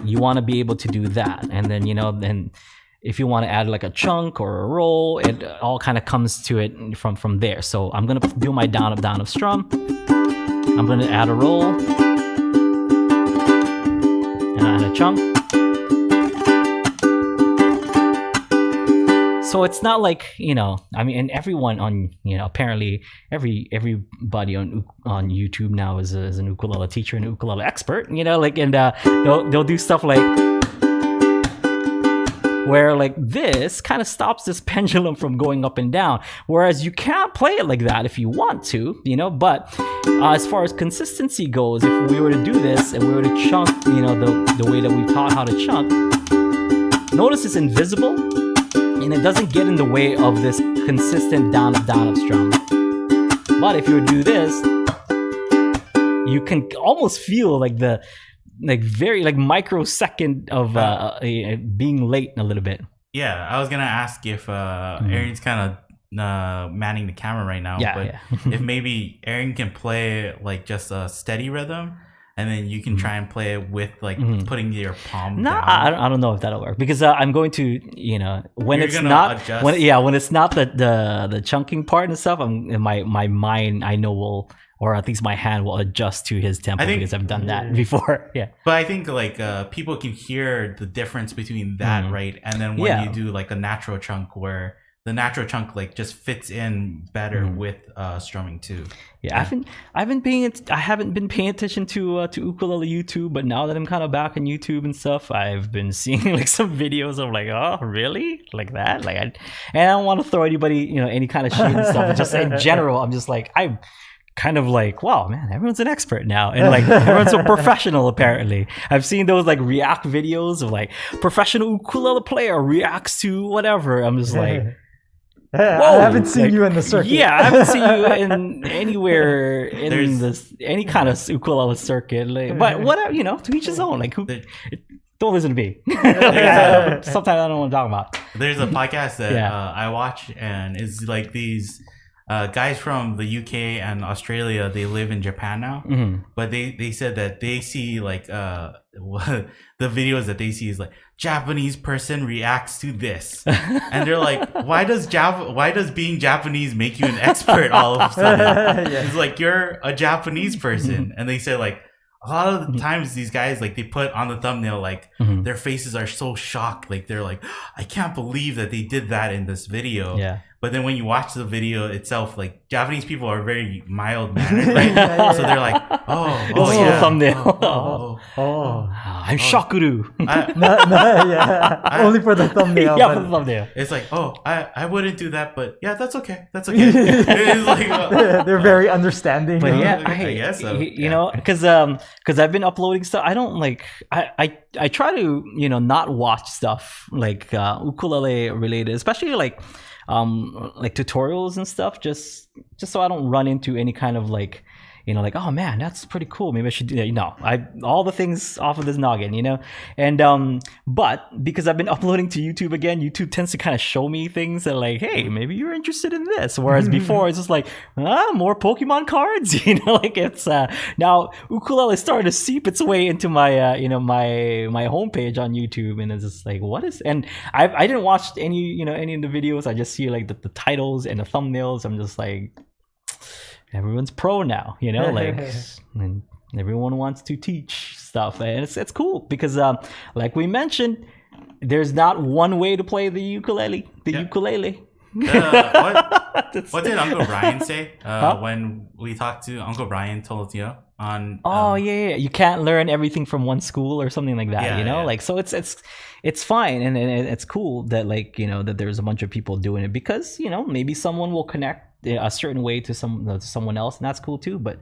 you want to be able to do that. And then then if you want to add like a chunk or a roll, it all kind of comes to it from there. So I'm gonna do my down up strum. I'm gonna add a roll and add a chunk. So it's not like and everyone on apparently everybody on YouTube now is an ukulele teacher and an ukulele expert. They'll do stuff like where like this kind of stops this pendulum from going up and down, whereas you can't play it like that if you want to, but as far as consistency goes, if we were to do this and we were to chunk the way that we've taught how to chunk, notice it's invisible and it doesn't get in the way of this consistent down up strum. But if you were to do this, you can almost feel like the very microsecond of being late a little bit. Yeah, I was gonna ask if Aaron's kind of manning the camera right now. Yeah, but yeah. if maybe Aaron can play like just a steady rhythm, and then you can try and play it with like putting your palm No, down. I don't know if that'll work because I'm going to, you know, when You're it's gonna not adjust. when it's not the chunking part and stuff, my mind I know will, or at least my hand will adjust to his tempo because I've done that before. Yeah. But I think like people can hear the difference between that, right? And then when you do like a natural chunk where the natural chunk like just fits in better with strumming too. Yeah, I haven't been paying attention to ukulele YouTube, but now that I'm kind of back on YouTube and stuff, I've been seeing like some videos of like, oh really, like that, like and I don't want to throw anybody, you know, any kind of shade and stuff. But just in general, I'm just like I'm kind of like, wow, man, everyone's an expert now, and like everyone's so professional. Apparently, I've seen those like react videos of like professional ukulele player reacts to whatever. I'm just like. Whoa, I haven't seen you in the circuit. Yeah, I haven't seen you in anywhere in any kind of ukulele circuit. Like, but whatever, you know, to each his own. Like, don't listen to me. Sometimes I don't want to talk about. There's a podcast that I watch, and it's like these guys from the UK and Australia. They live in Japan now, but they said that they see like the videos that they see is like Japanese person reacts to this, and they're like, why does being Japanese make you an expert all of a sudden? It's like you're a Japanese person, and they say like a lot of the times these guys like they put on the thumbnail like their faces are so shocked, like they're like, I can't believe that they did that in this video. Yeah. But then when you watch the video itself, like Japanese people are very mild mannered, right? So they're like, oh yeah, thumbnail. I'm Shakuru. Only for the thumbnail. Yeah, for the thumbnail. It's like, I wouldn't do that, but yeah, that's okay. That's okay. It's like, they're very understanding. But yeah, I guess so. You know, because I've been uploading stuff. I don't like. I try to, you know, not watch stuff like ukulele related, especially like tutorials and stuff, just so I don't run into any kind of like, you know, like, oh man, that's pretty cool, maybe I should do that. You know, all the things off of this noggin, you know. And but because I've been uploading to YouTube again, YouTube tends to kind of show me things that like, hey, maybe you're interested in this, whereas before it's just like, more Pokemon cards. You know, like it's now ukulele started to seep its way into my you know, my homepage on YouTube, and it's just like, what is, and I didn't watch any, you know, any of the videos. I just see like the titles and the thumbnails. I'm just like, everyone's pro now, you know, like, and everyone wants to teach stuff, and it's cool because like we mentioned, there's not one way to play the ukulele. What did Uncle Brian say when we talked to Uncle Brian Tolotio on you can't learn everything from one school or something like that, you know, like, so it's fine, and it's cool that, like, you know, that there's a bunch of people doing it, because, you know, maybe someone will connect a certain way to someone else, and that's cool too. But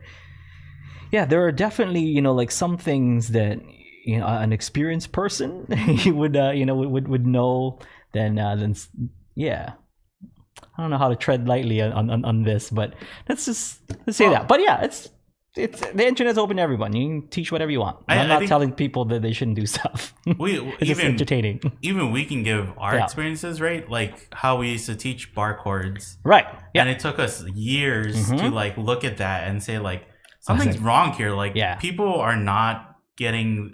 yeah, there are definitely, you know, like some things that, you know, an experienced person would you know, would know. Then yeah, I don't know how to tread lightly on this, but let's say that. But yeah, it's the internet's open to everyone. You can teach whatever you want. I'm not telling people that they shouldn't do stuff. It's just entertaining. Even we can give our experiences, right? Like how we used to teach Barre Chords, right? Yeah. And it took us years to like look at that and say like, something's wrong here. Like people are not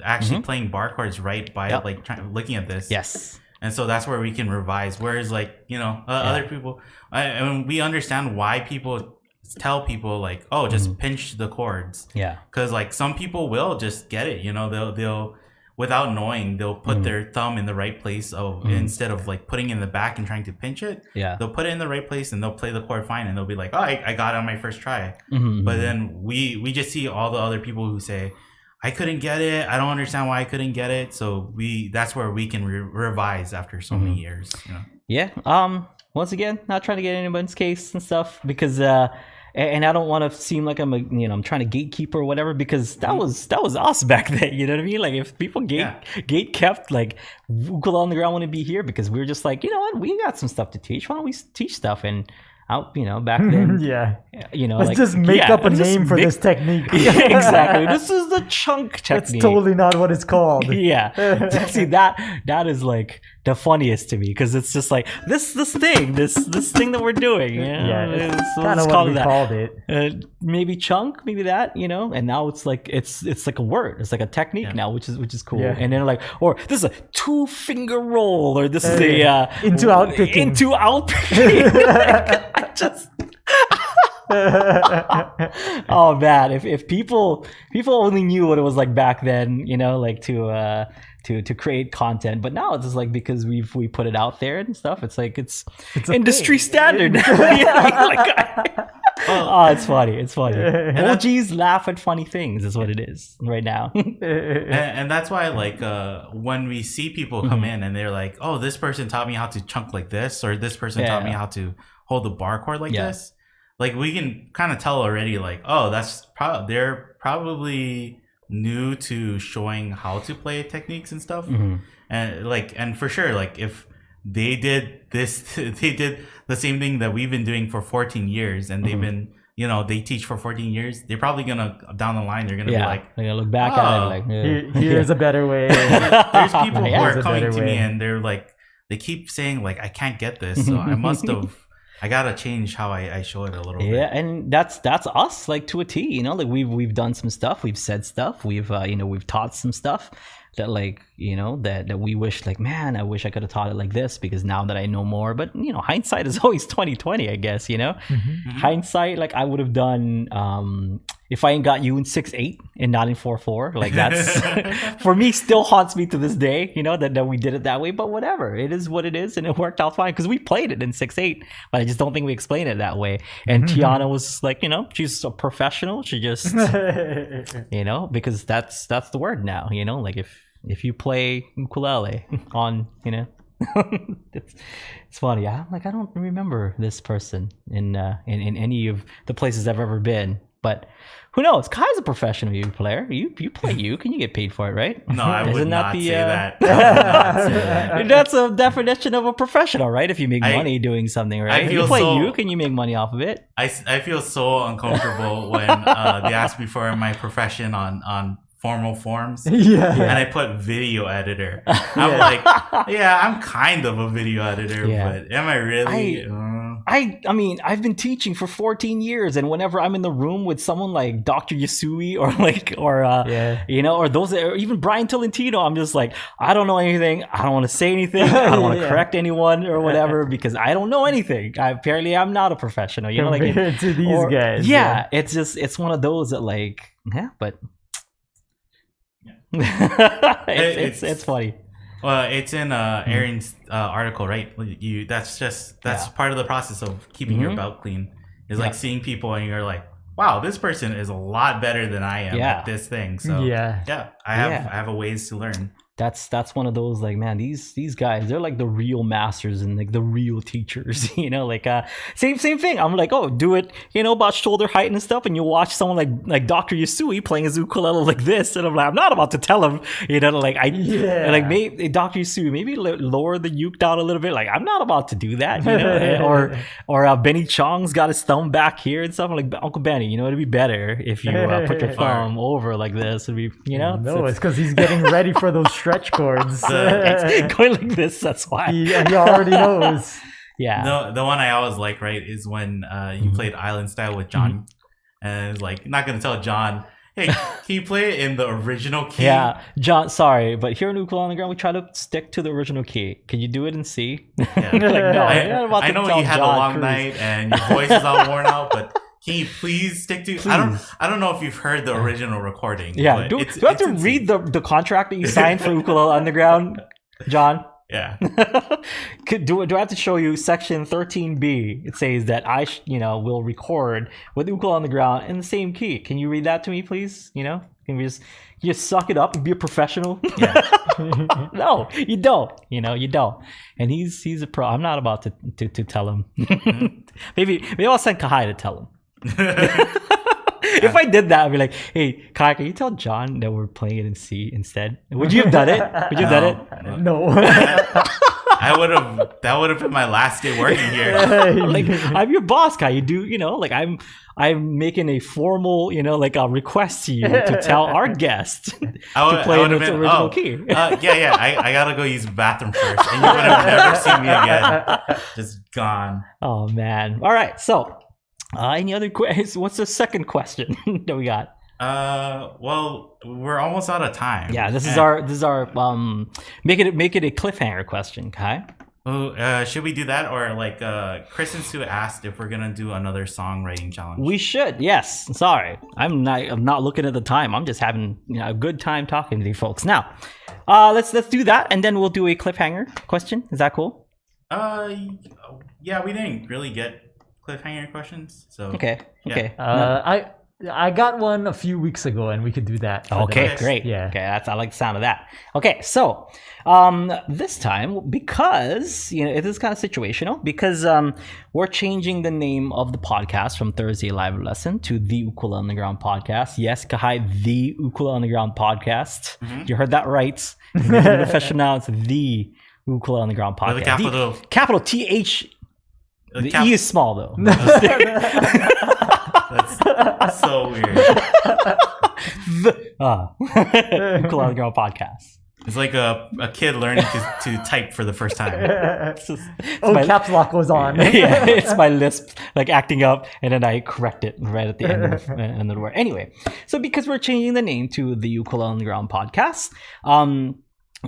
actually playing Barre Chords right by like looking at this. Yes. And so that's where we can revise. Whereas like, you know, other people, and we understand why people tell people like, oh, just pinch the chords. Yeah. Because like some people will just get it, you know, they'll without knowing, they'll put their thumb in the right place instead of like putting it in the back and trying to pinch it. Yeah. They'll put it in the right place and they'll play the chord fine, and they'll be like, oh, I got it on my first try. But then we just see all the other people who say, I couldn't get it. I don't understand why I couldn't get it. So that's where we can revise after so many years. You know? Yeah. Once again, not trying to get anyone's case and stuff, because and I don't want to seem like I'm trying to gatekeeper or whatever, because that was us back then. You know what I mean? Like if people gate kept, like Ukulele on the Ground wouldn't be here, because we were just like, you know what, we got some stuff to teach. Why don't we teach stuff? And out, you know, back then, you know, let's like, just make up a name for this technique. Exactly. This is the chunk technique. That's totally not what it's called. See, that is like the funniest to me because it's just like this thing that we're doing. Kind of what we called it. Maybe chunk, maybe that, and now it's like it's like a word. It's like a technique now, which is cool. Yeah. And then like, or this is a 2-finger roll, or this is a into out picking. Into out picking. I just. Oh man, if people only knew what it was like back then, like to create content, but now it's just like because we put it out there and stuff, it's like it's industry standard. It's funny. OGs laugh at funny things is what it is right now. and that's why like when we see people come in and they're like, oh, this person taught me how to chunk like this, or this person taught me how to hold the bar chord like this. Like we can kind of tell already, like, oh, they're probably new to showing how to play techniques and stuff, and for sure, like if they did this, they did the same thing that we've been doing for 14 years, and they've been, they teach for 14 years. They're probably gonna down the line, they're gonna be like, they're gonna look back at it like, here's a better way. There's people who are coming to me and they're like, they keep saying like, I can't get this, so I gotta change how I show it a little bit. Yeah, and that's us, like to a T. Like we've done some stuff, we've said stuff, we've we've taught some stuff that like that we wish, like, man, I wish I could have taught it like this because now that I know more. But hindsight is always 20/20, I guess. Hindsight, like I would have done if I ain't got you in 6/8 and not in 4/4. Like that's for me still haunts me to this day. That we did it that way. But whatever, it is what it is, and it worked out fine because we played it in 6/8. But I just don't think we explained it that way. And Tiana was like, she's a professional. She just because that's the word now. Like if you play ukulele on it's funny. I'm like, I don't remember this person in any of the places I've ever been, but who knows? Kai's a professional ukulele player. You play uke and you get paid for it, right? No, I would not say that. That's a definition of a professional, right? If you make money doing something, right? You play uke and you make money off of it. I feel so uncomfortable when they ask me for my profession on formal forms, and I put video editor. I'm like, I'm kind of a video editor, but am I really? I mean, I've been teaching for 14 years, and whenever I'm in the room with someone like Dr. Yasui or those, or even Brian Tolentino, I'm just like, I don't know anything. I don't want to say anything. I don't want to correct anyone or whatever because I don't know anything. Apparently, I'm not a professional. Compared to these guys. Yeah, it's one of those that like, but. It's funny. Well, it's in Aaron's article, right? That's part of the process of keeping your belt clean. Is like seeing people and you're like, wow, this person is a lot better than I am at this thing. So I have a ways to learn. That's one of those, like, man, these guys, they're like the real masters and like the real teachers, like same thing. I'm like, oh, do it, about shoulder height and stuff, and you watch someone like Dr. Yasui playing his ukulele like this, and I'm like, I'm not about to tell him, like maybe Dr. Yasui, maybe lower the uke down a little bit. Like, I'm not about to do that, or Benny Chong's got his thumb back here and stuff. I'm like, Uncle Benny, it'd be better if you put your thumb over like this. It'd be, No, it's because he's getting ready for those stretch chords. Going like this, that's why. He already knows. Yeah. The one I always like, right, is when you played Island Style with John. And it's like, not going to tell John, hey, can you play it in the original key? Yeah, John, sorry, but here in Ukulele on the Ground, we try to stick to the original key. Can you do it in C? Yeah. Like, no, I know you had a long night and your voice is all worn out, but can you please stick to? I don't know if you've heard the original recording. Yeah, do I have to read the contract that you signed for Ukulele Underground, John? Yeah. Do I have to show you section 13B? It says that I will record with Ukulele on the Ground in the same key. Can you read that to me, please? Can you just suck it up and be a professional? Yeah. No, you don't. You don't. And he's a pro. I'm not about to tell him. Maybe I'll send Kahai to tell him. If I did that, I'd be like, hey, Kai, can you tell John that we're playing it in C instead? Would you have done it? Would you have done it? No. That would have been my last day working here. Like, I'm your boss, guy. You do, like I'm making a formal, like a request to you to tell our guest to play in its original key. Yeah. I gotta go use the bathroom first, and you would have never seen me again. Just gone. Oh man. All right. So, any other questions? What's the second question that we got? Well, we're almost out of time. Yeah, this is our make it a cliffhanger question, okay? Oh, should we do that, or like Kristen Sue asked if we're gonna do another songwriting challenge? We should. Yes. Sorry, I'm not looking at the time. I'm just having a good time talking to you folks. Now, let's do that, and then we'll do a cliffhanger question. Is that cool? Yeah, we didn't really get cliffhanger questions, so okay. Yeah. Okay. I got one a few weeks ago, and we could do that. Okay, great. Yeah. Okay, I like the sound of that. Okay, so this time, because it is kind of situational, because we're changing the name of the podcast from Thursday Live Lesson to the Ukulele on the Ground Podcast. Yes, Kahai, the Ukulele on the Ground Podcast. Mm-hmm. You heard that right. Making it official now. It's the Ukulele on the Ground Podcast. With a capital TH. The E is small though. That's so weird. Ukulele on the Ground Podcast. It's like a kid learning to type for the first time. Caps lock was on. Yeah, it's my lisp like acting up, and then I correct it right at the end of the word. Anyway, so because we're changing the name to the Ukulele on the Ground Podcast,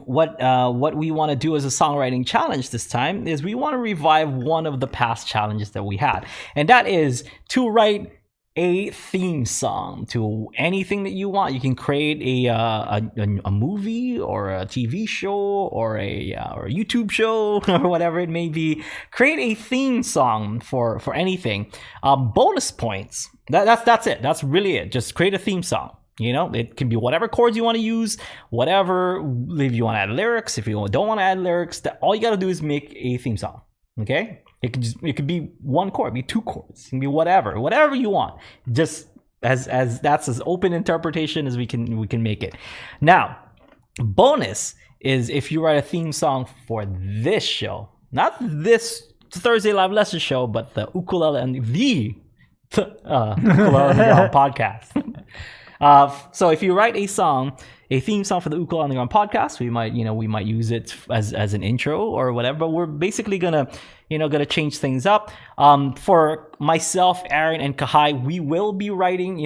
what we want to do as a songwriting challenge this time is we want to revive one of the past challenges that we had, and that is to write a theme song to anything that you want. You can create a movie or a TV show or a YouTube show or whatever it may be. Create a theme song for anything. Bonus points. That's it. That's really it. Just create a theme song. It can be whatever chords you want to use, whatever. If you want to add lyrics, if you don't want to add lyrics, all you got to do is make a theme song. Okay. It could be one chord, be two chords, it can be whatever you want. Just as that's as open interpretation as we can make it. Now, bonus is if you write a theme song for this show, not this Thursday Live Lesson show, but the Ukulele and the Ukulele on the Ground podcast. So if you write a theme song for the Ukulele on the Ground podcast, we might use it as an intro or whatever. But we're basically gonna change things up. For myself, Aaron, and Kahai, we will be writing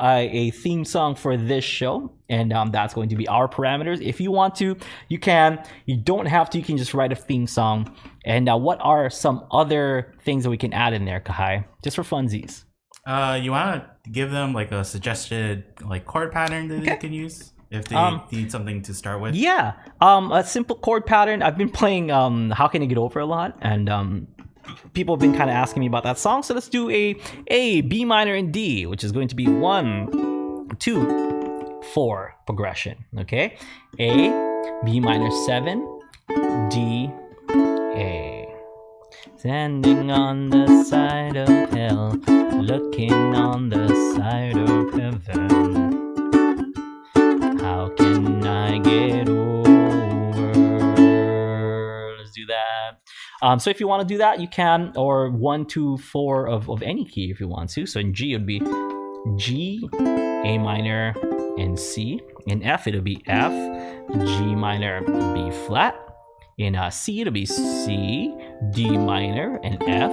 a theme song for this show, and that's going to be our parameters. If you want to, you can. You don't have to. You can just write a theme song. And what are some other things that we can add in there, Kahai, just for funsies? You want to give them like a suggested like chord pattern that they can use if they need something to start with? Yeah, a simple chord pattern. I've been playing How Can I Get Over a lot, and people have been kind of asking me about that song. So let's do a B minor and D, which is going to be 1, 2, 4 progression. Okay, A, B minor 7, D, A. Standing on the side of hell, looking on the side of heaven. How can I get over? Let's do that. So if you want to do that, you can, or 1, 2, 4 of any key if you want to. So in G, it would be G, A minor, and C. In F, it'll be F, G minor, B flat. In C, it'll be C, D minor, and F.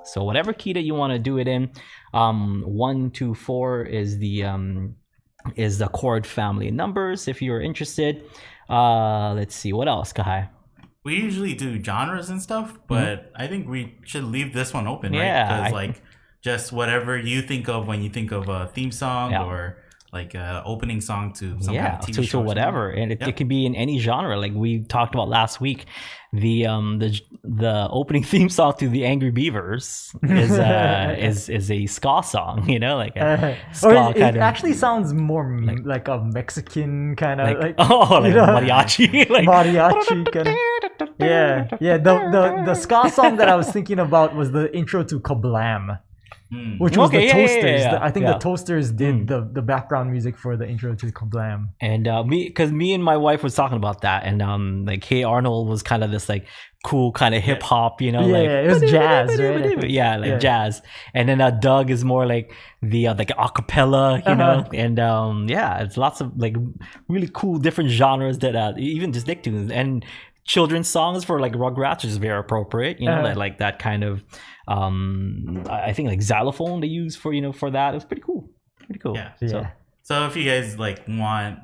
So whatever key that you want to do it in. 1, 2, 4 is the chord family numbers. If you're interested, let's see what else, Kahai. We usually do genres and stuff, but I think we should leave this one open, right? Yeah, because just whatever you think of when you think of a theme song or like an opening song to some kind of TV show to whatever, and it could be in any genre. Like we talked about last week, the opening theme song to the Angry Beavers is a ska song, like a ska it actually sounds more like a Mexican kind of mariachi, mariachi kind of. Yeah. The ska song that I was thinking about was the intro to Kablam. which was the Okay, yeah, Toasters. yeah. I think Yeah. the Toasters did the background music for the intro to Kablam. And me and my wife was talking about that, and like Hey Arnold was kind of this like cool kind of hip hop, you know, like it was jazz, right? yeah, like jazz. And then Doug is more like the like acapella, you know, and yeah, it's lots of like really cool different genres that even just Nicktoons and children's songs for like Rugrats is very appropriate, you know, like that kind of I think like xylophone they use for, you know, for that. It was pretty cool. Yeah. So if you guys like want,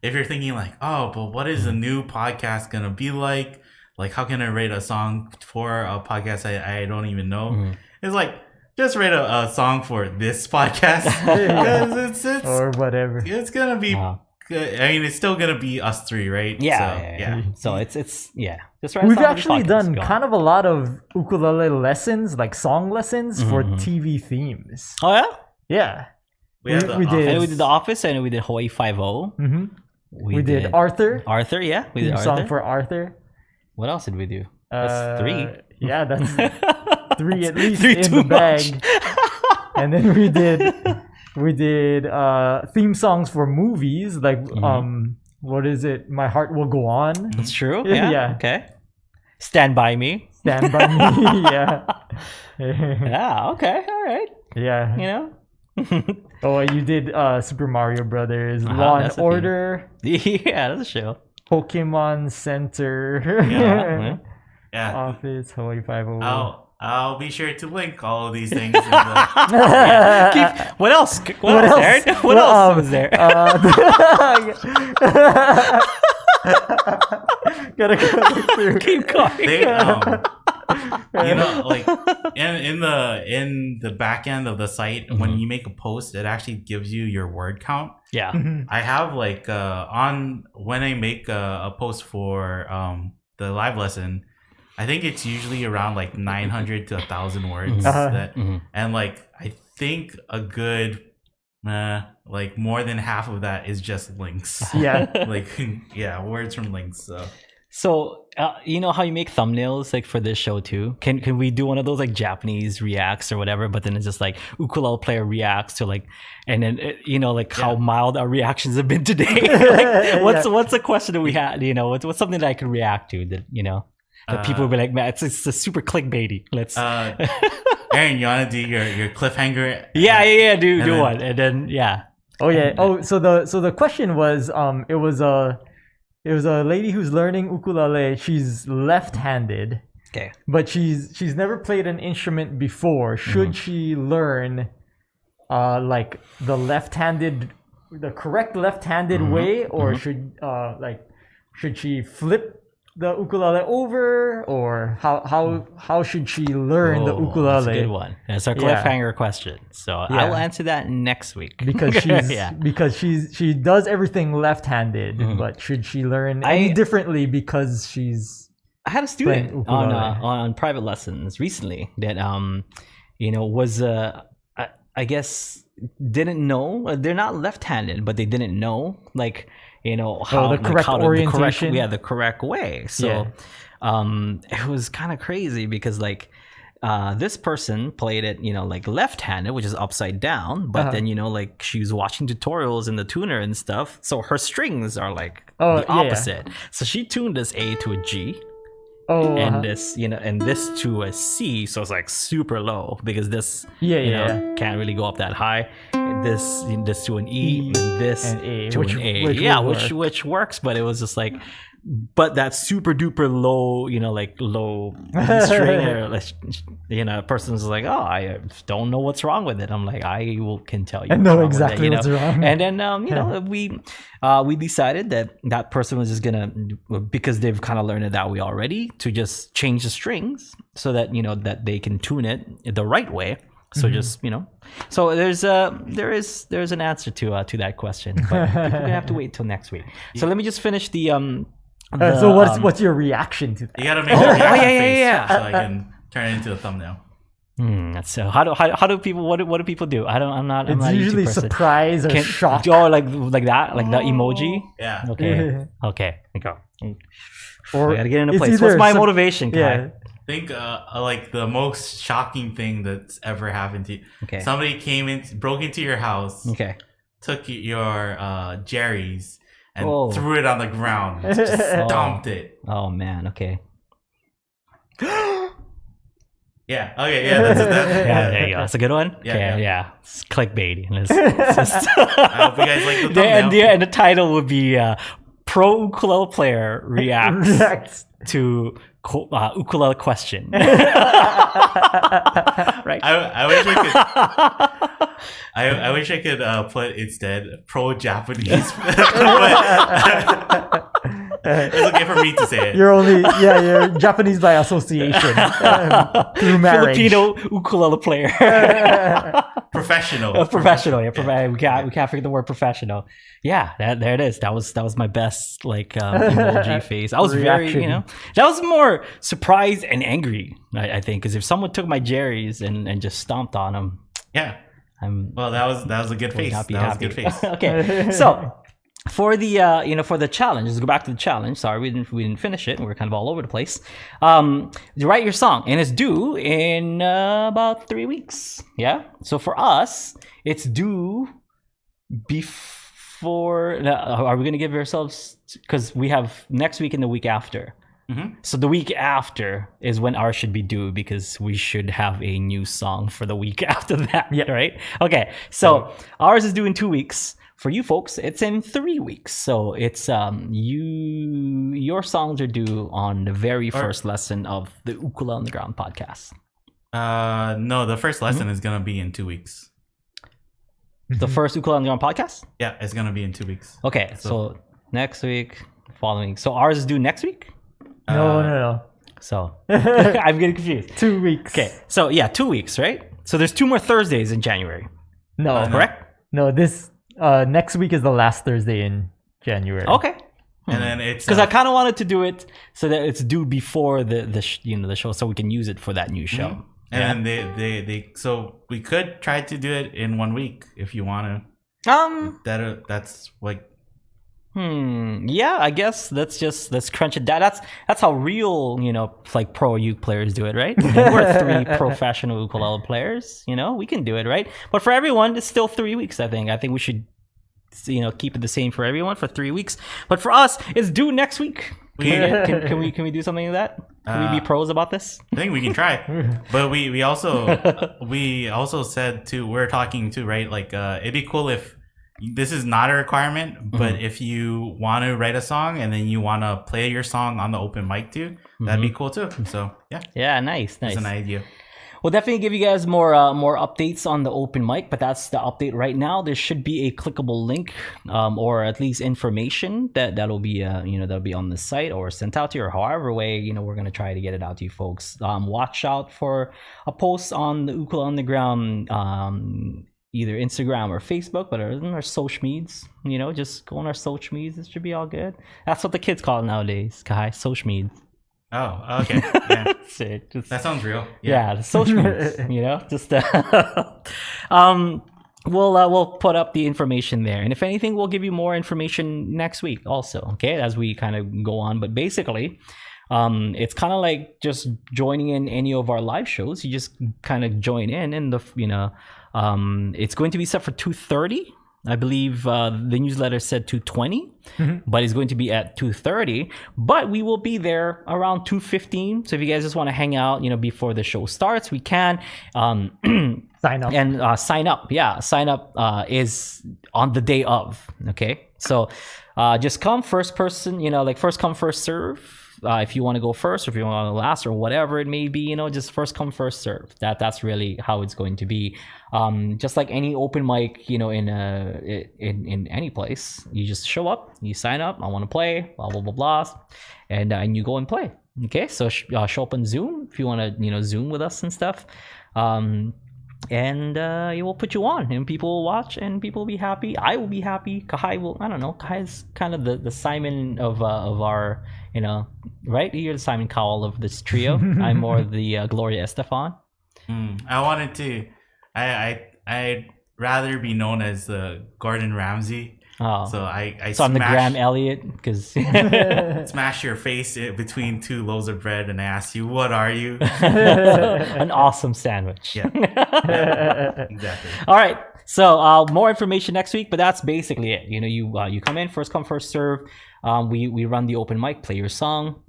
if you're thinking like, oh, but what is a new podcast gonna be like? Like, how can I rate a song for a podcast I don't even know? It's like, just rate a song for this podcast. Because it's or whatever. It's gonna be good. I mean, it's still gonna be us three, right? Yeah. So it's just write a We've song for actually this podcast. done Go on. kind of a lot of ukulele lessons, like song lessons for TV themes. Oh yeah. Yeah. We have the we did. And we did The Office, and we did Hawaii 5-0. Mm-hmm. We did Arthur. Arthur, yeah. We did Theme Arthur. song for Arthur. What else did we do? That's 3. Yeah, that's 3 at least Three in too the bag. And then we did theme songs for movies, like what is it? My Heart Will Go On. That's true. Yeah. Yeah. Okay. Stand By Me. Stand By Me. Yeah. Yeah. Okay. All right. Yeah. You know. Oh, you did Super Mario Brothers, Law and that's a Order, Yeah, that's a show. Pokemon Center, Yeah. Office, Hawaii 5-0. I'll be sure to link all of these things. In the... What else? What else, Aaron? What else was there? Gotta go through. Keep going. They, you know, like in the back end of the site, when you make a post, it actually gives you your word count. Yeah. I have like on when I make a post for the live lesson, I think it's usually around like 900 to 1,000 words. And like I think a good like more than half of that is just links. Yeah. Like words from links. So you know how you make thumbnails like for this show too? Can we do one of those like Japanese reacts or whatever? But then it's just like Ukulele Player reacts to like, and then you know like how mild our reactions have been today. Like what's a question that we had? You know, what's something that I could react to that you know that people will be like, man, it's a super clickbaity. Let's. Aaron, you wanna do your cliffhanger? Yeah. Do then, one, and then Oh yeah. Oh, so the question was it was a lady who's learning ukulele. She's left-handed. Okay. But she's never played an instrument before. Should she learn like the correct left-handed way, or should she flip the ukulele over, or how should she learn the ukulele? That's a good one. That's our cliffhanger question. So I will answer that next week. Because she does everything left-handed, but should she learn any differently because she's I had a student on private lessons recently that you know was I guess didn't know they're not left-handed, but they didn't know like you know how the correct orientation, the correct way. So it was kind of crazy because like this person played it, you know, like left-handed, which is upside down, but then you know like she was watching tutorials in the tuner and stuff, so her strings are like the opposite. So she tuned this A to a G. And this, you know, and this to a C, so it's like super low because this, you know, can't really go up that high. This to an E, and this and A, to an A, which works, but it was just like, but that super duper low, you know, like low string, or you know, a person's like, oh, I don't know what's wrong with it. I'm like, can tell you. I know exactly what's wrong. And then you know, we decided that person was just gonna, because they've kind of learned it that way already, to just change the strings so that you know that they can tune it the right way. So just you know, so there's an answer to that question, but we're gonna have to wait till next week. So let me just finish the so what's your reaction to that? You gotta make a reaction face so I can turn it into a thumbnail. So how do people what do people do? I'm not It's a usually YouTube person. surprise or shock. Oh, like that, like the emoji. Yeah. Okay. Okay. Go. Or I gotta get into it's place. either What's my motivation, Kai? Yeah. think like the most shocking thing that's ever happened to you. Okay. Somebody broke into your house, Okay. took your Jerry's and Oh. threw it on the ground, just stomped it. Oh man. Okay. Yeah. Okay. Yeah. That's Yeah, there you go. That's a good one. Yeah, Okay, yeah. It's clickbait. It's just I hope you guys like the thumbnail. and the title would be Pro Ukulele Player Reacts to Ukulele Question. Right? I wish I could. I wish I could put instead pro Japanese. It's okay for me to say it. You're Japanese by association through marriage. Filipino ukulele player. Professional. Professional. Yeah, we can't forget the word professional. Yeah, there it is. That was my best emoji face. I was Reaction. very, that was more surprised and angry, I think, because if someone took my Jerry's and just stomped on them, Yeah. I'm Well, that was a good face. not be That was a happy. good face. Okay, so for the for the challenge, let's go back to the challenge. Sorry, we didn't finish it. We're kind of all over the place. You write your song, and it's due in about 3 weeks. Yeah. So for us, it's due before. Are we gonna give ourselves, because we have next week and the week after? So the week after is when ours should be due, because we should have a new song for the week after that. Yeah. Right? Okay. So ours is due in 2 weeks. For you folks, it's in 3 weeks. So it's your songs are due on the very first lesson of the Ukulele on the Ground podcast. No, the first lesson is gonna be in 2 weeks. The first Ukulele on the Ground podcast? Yeah, it's gonna be in 2 weeks. Okay. So next week, following. So ours is due next week? No. So I'm getting confused. 2 weeks. Okay, so yeah, 2 weeks, right? So there's 2 more Thursdays in January, No. correct? No, this next week is the last Thursday in January. Okay, And then it's because I kind of wanted to do it so that it's due before the show, so we can use it for that new show. and then they so we could try to do it in 1 week if you want to. That's like. Yeah, I guess let's crunch it down. That's how real, like pro uke players do it, right? And we're 3 professional ukulele players, we can do it, right? But for everyone, it's still 3 weeks, I think. I think we should, keep it the same for everyone for 3 weeks. But for us, it's due next week. Can we do something like that? Can we be pros about this? I think we can try, but we also said too. We're talking too, right? Like it'd be cool if. This is not a requirement, but if you want to write a song and then you want to play your song on the open mic too, that'd be cool too. So yeah. Yeah, nice. That's an idea. We'll definitely give you guys more updates on the open mic, but that's the update right now. There should be a clickable link, or at least information that'll be that'll be on the site or sent out to you, or however way we're gonna try to get it out to you folks. Watch out for a post on the Ukulele on the Ground. Either Instagram or Facebook, but our social medias, just go on our social medias. It should be all good. That's what the kids call it nowadays, Kai, social medias. Oh, okay. Yeah. That's it. That sounds real. Yeah, the social medias, just we'll put up the information there. And if anything, we'll give you more information next week also, okay, as we kind of go on. But basically, it's kind of like just joining in any of our live shows. You just kind of join in, and it's going to be set for 2:30. I believe the newsletter said 2:20, but it's going to be at 2:30. But we will be there around 2:15. So if you guys just want to hang out, before the show starts, we can. Sign up. And sign up. Yeah, sign up is on the day of. Okay, so just come first person. First come first serve. If you want to go first, or if you want to go last, or whatever it may be, just first come first serve. That's really how it's going to be. Just like any open mic, in any place, you just show up, you sign up. I want to play, blah blah blah blah, and you go and play. Okay, so show up on Zoom if you want to, Zoom with us and stuff. And it will put you on, and people will watch, and people will be happy. I will be happy. Kahai will. I don't know. Kahai's kind of the Simon of our, right? You're the Simon Cowell of this trio. I'm more the Gloria Estefan. I wanted to. I'd rather be known as Gordon Ramsay. Oh. So I So I'm the Graham smash, Elliott because smash your face between two loaves of bread and I ask you, what are you? an awesome sandwich. Yeah. Yeah, exactly. All right. So more information next week, but that's basically it. You know, you come in, first come, first serve. We run the open mic, play your song.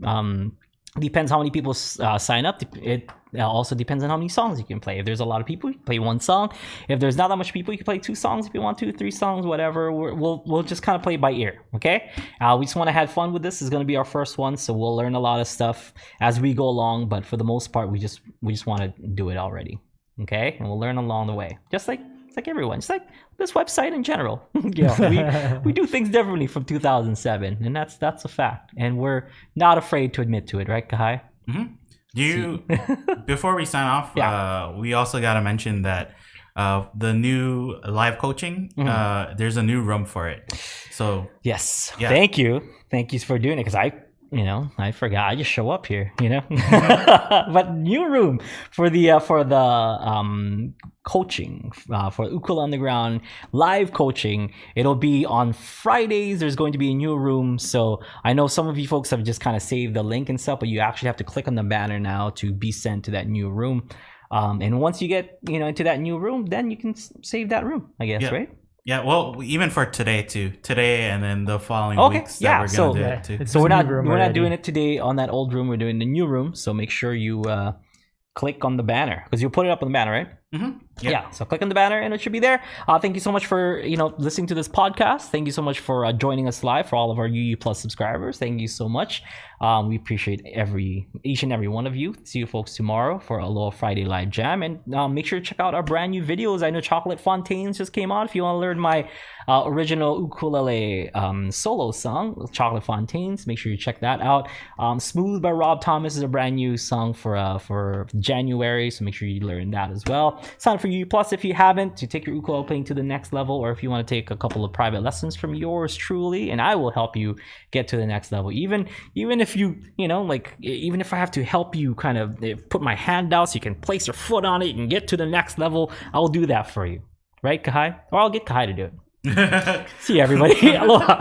Depends how many people sign up. It also depends on how many songs you can play. If there's a lot of people, you can play one song. If there's not that much people, you can play 2 songs if you want to, 3 songs, whatever. We'll just kind of play by ear, okay? We just want to have fun with this. This is going to be our first one, so we'll learn a lot of stuff as we go along. But for the most part, we just want to do it already, okay? And we'll learn along the way, just like everyone, just like this website in general. We do things differently from 2007, and that's a fact. And we're not afraid to admit to it, right, Kahai? Mm-hmm. Before we sign off, we also got to mention that the new live coaching, there's a new room for it. So yes, yeah. Thank you for doing it, because I forgot. I just show up here, But new room for the coaching for Ukulele Underground live coaching. It'll be on Fridays. There's going to be a new room. So I know some of you folks have just kind of saved the link and stuff, but you actually have to click on the banner now to be sent to that new room. And once you get into that new room, then you can save that room, I guess, right? Yeah, well, even for today too. Today and then the following weeks that we're gonna do it too. So we're not doing it today on that old room. We're doing the new room. So make sure you click on the banner, because you'll put it up on the banner, right? Mm-hmm. Yeah. So click on the banner and it should be there. Thank you so much for listening to this podcast. Thank you so much for joining us live, for all of our UU Plus subscribers. Thank you so much. We appreciate each and every one of you. See you folks tomorrow for a little Friday live jam, and make sure to check out our brand new videos. I know Chocolate Fontaines just came out. If you want to learn my original ukulele solo song, Chocolate Fontaines, make sure you check that out. Smooth by Rob Thomas is a brand new song for January, so make sure you learn that as well. Sign up for UU Plus if you haven't, to take your ukulele playing to the next level, or if you want to take a couple of private lessons from yours truly, and I will help you get to the next level. Even if even if I have to help you kind of put my hand out so you can place your foot on it and get to the next level, I'll do that for you. Right, Kahai? Or I'll get Kahai to do it. See you, everybody. Aloha.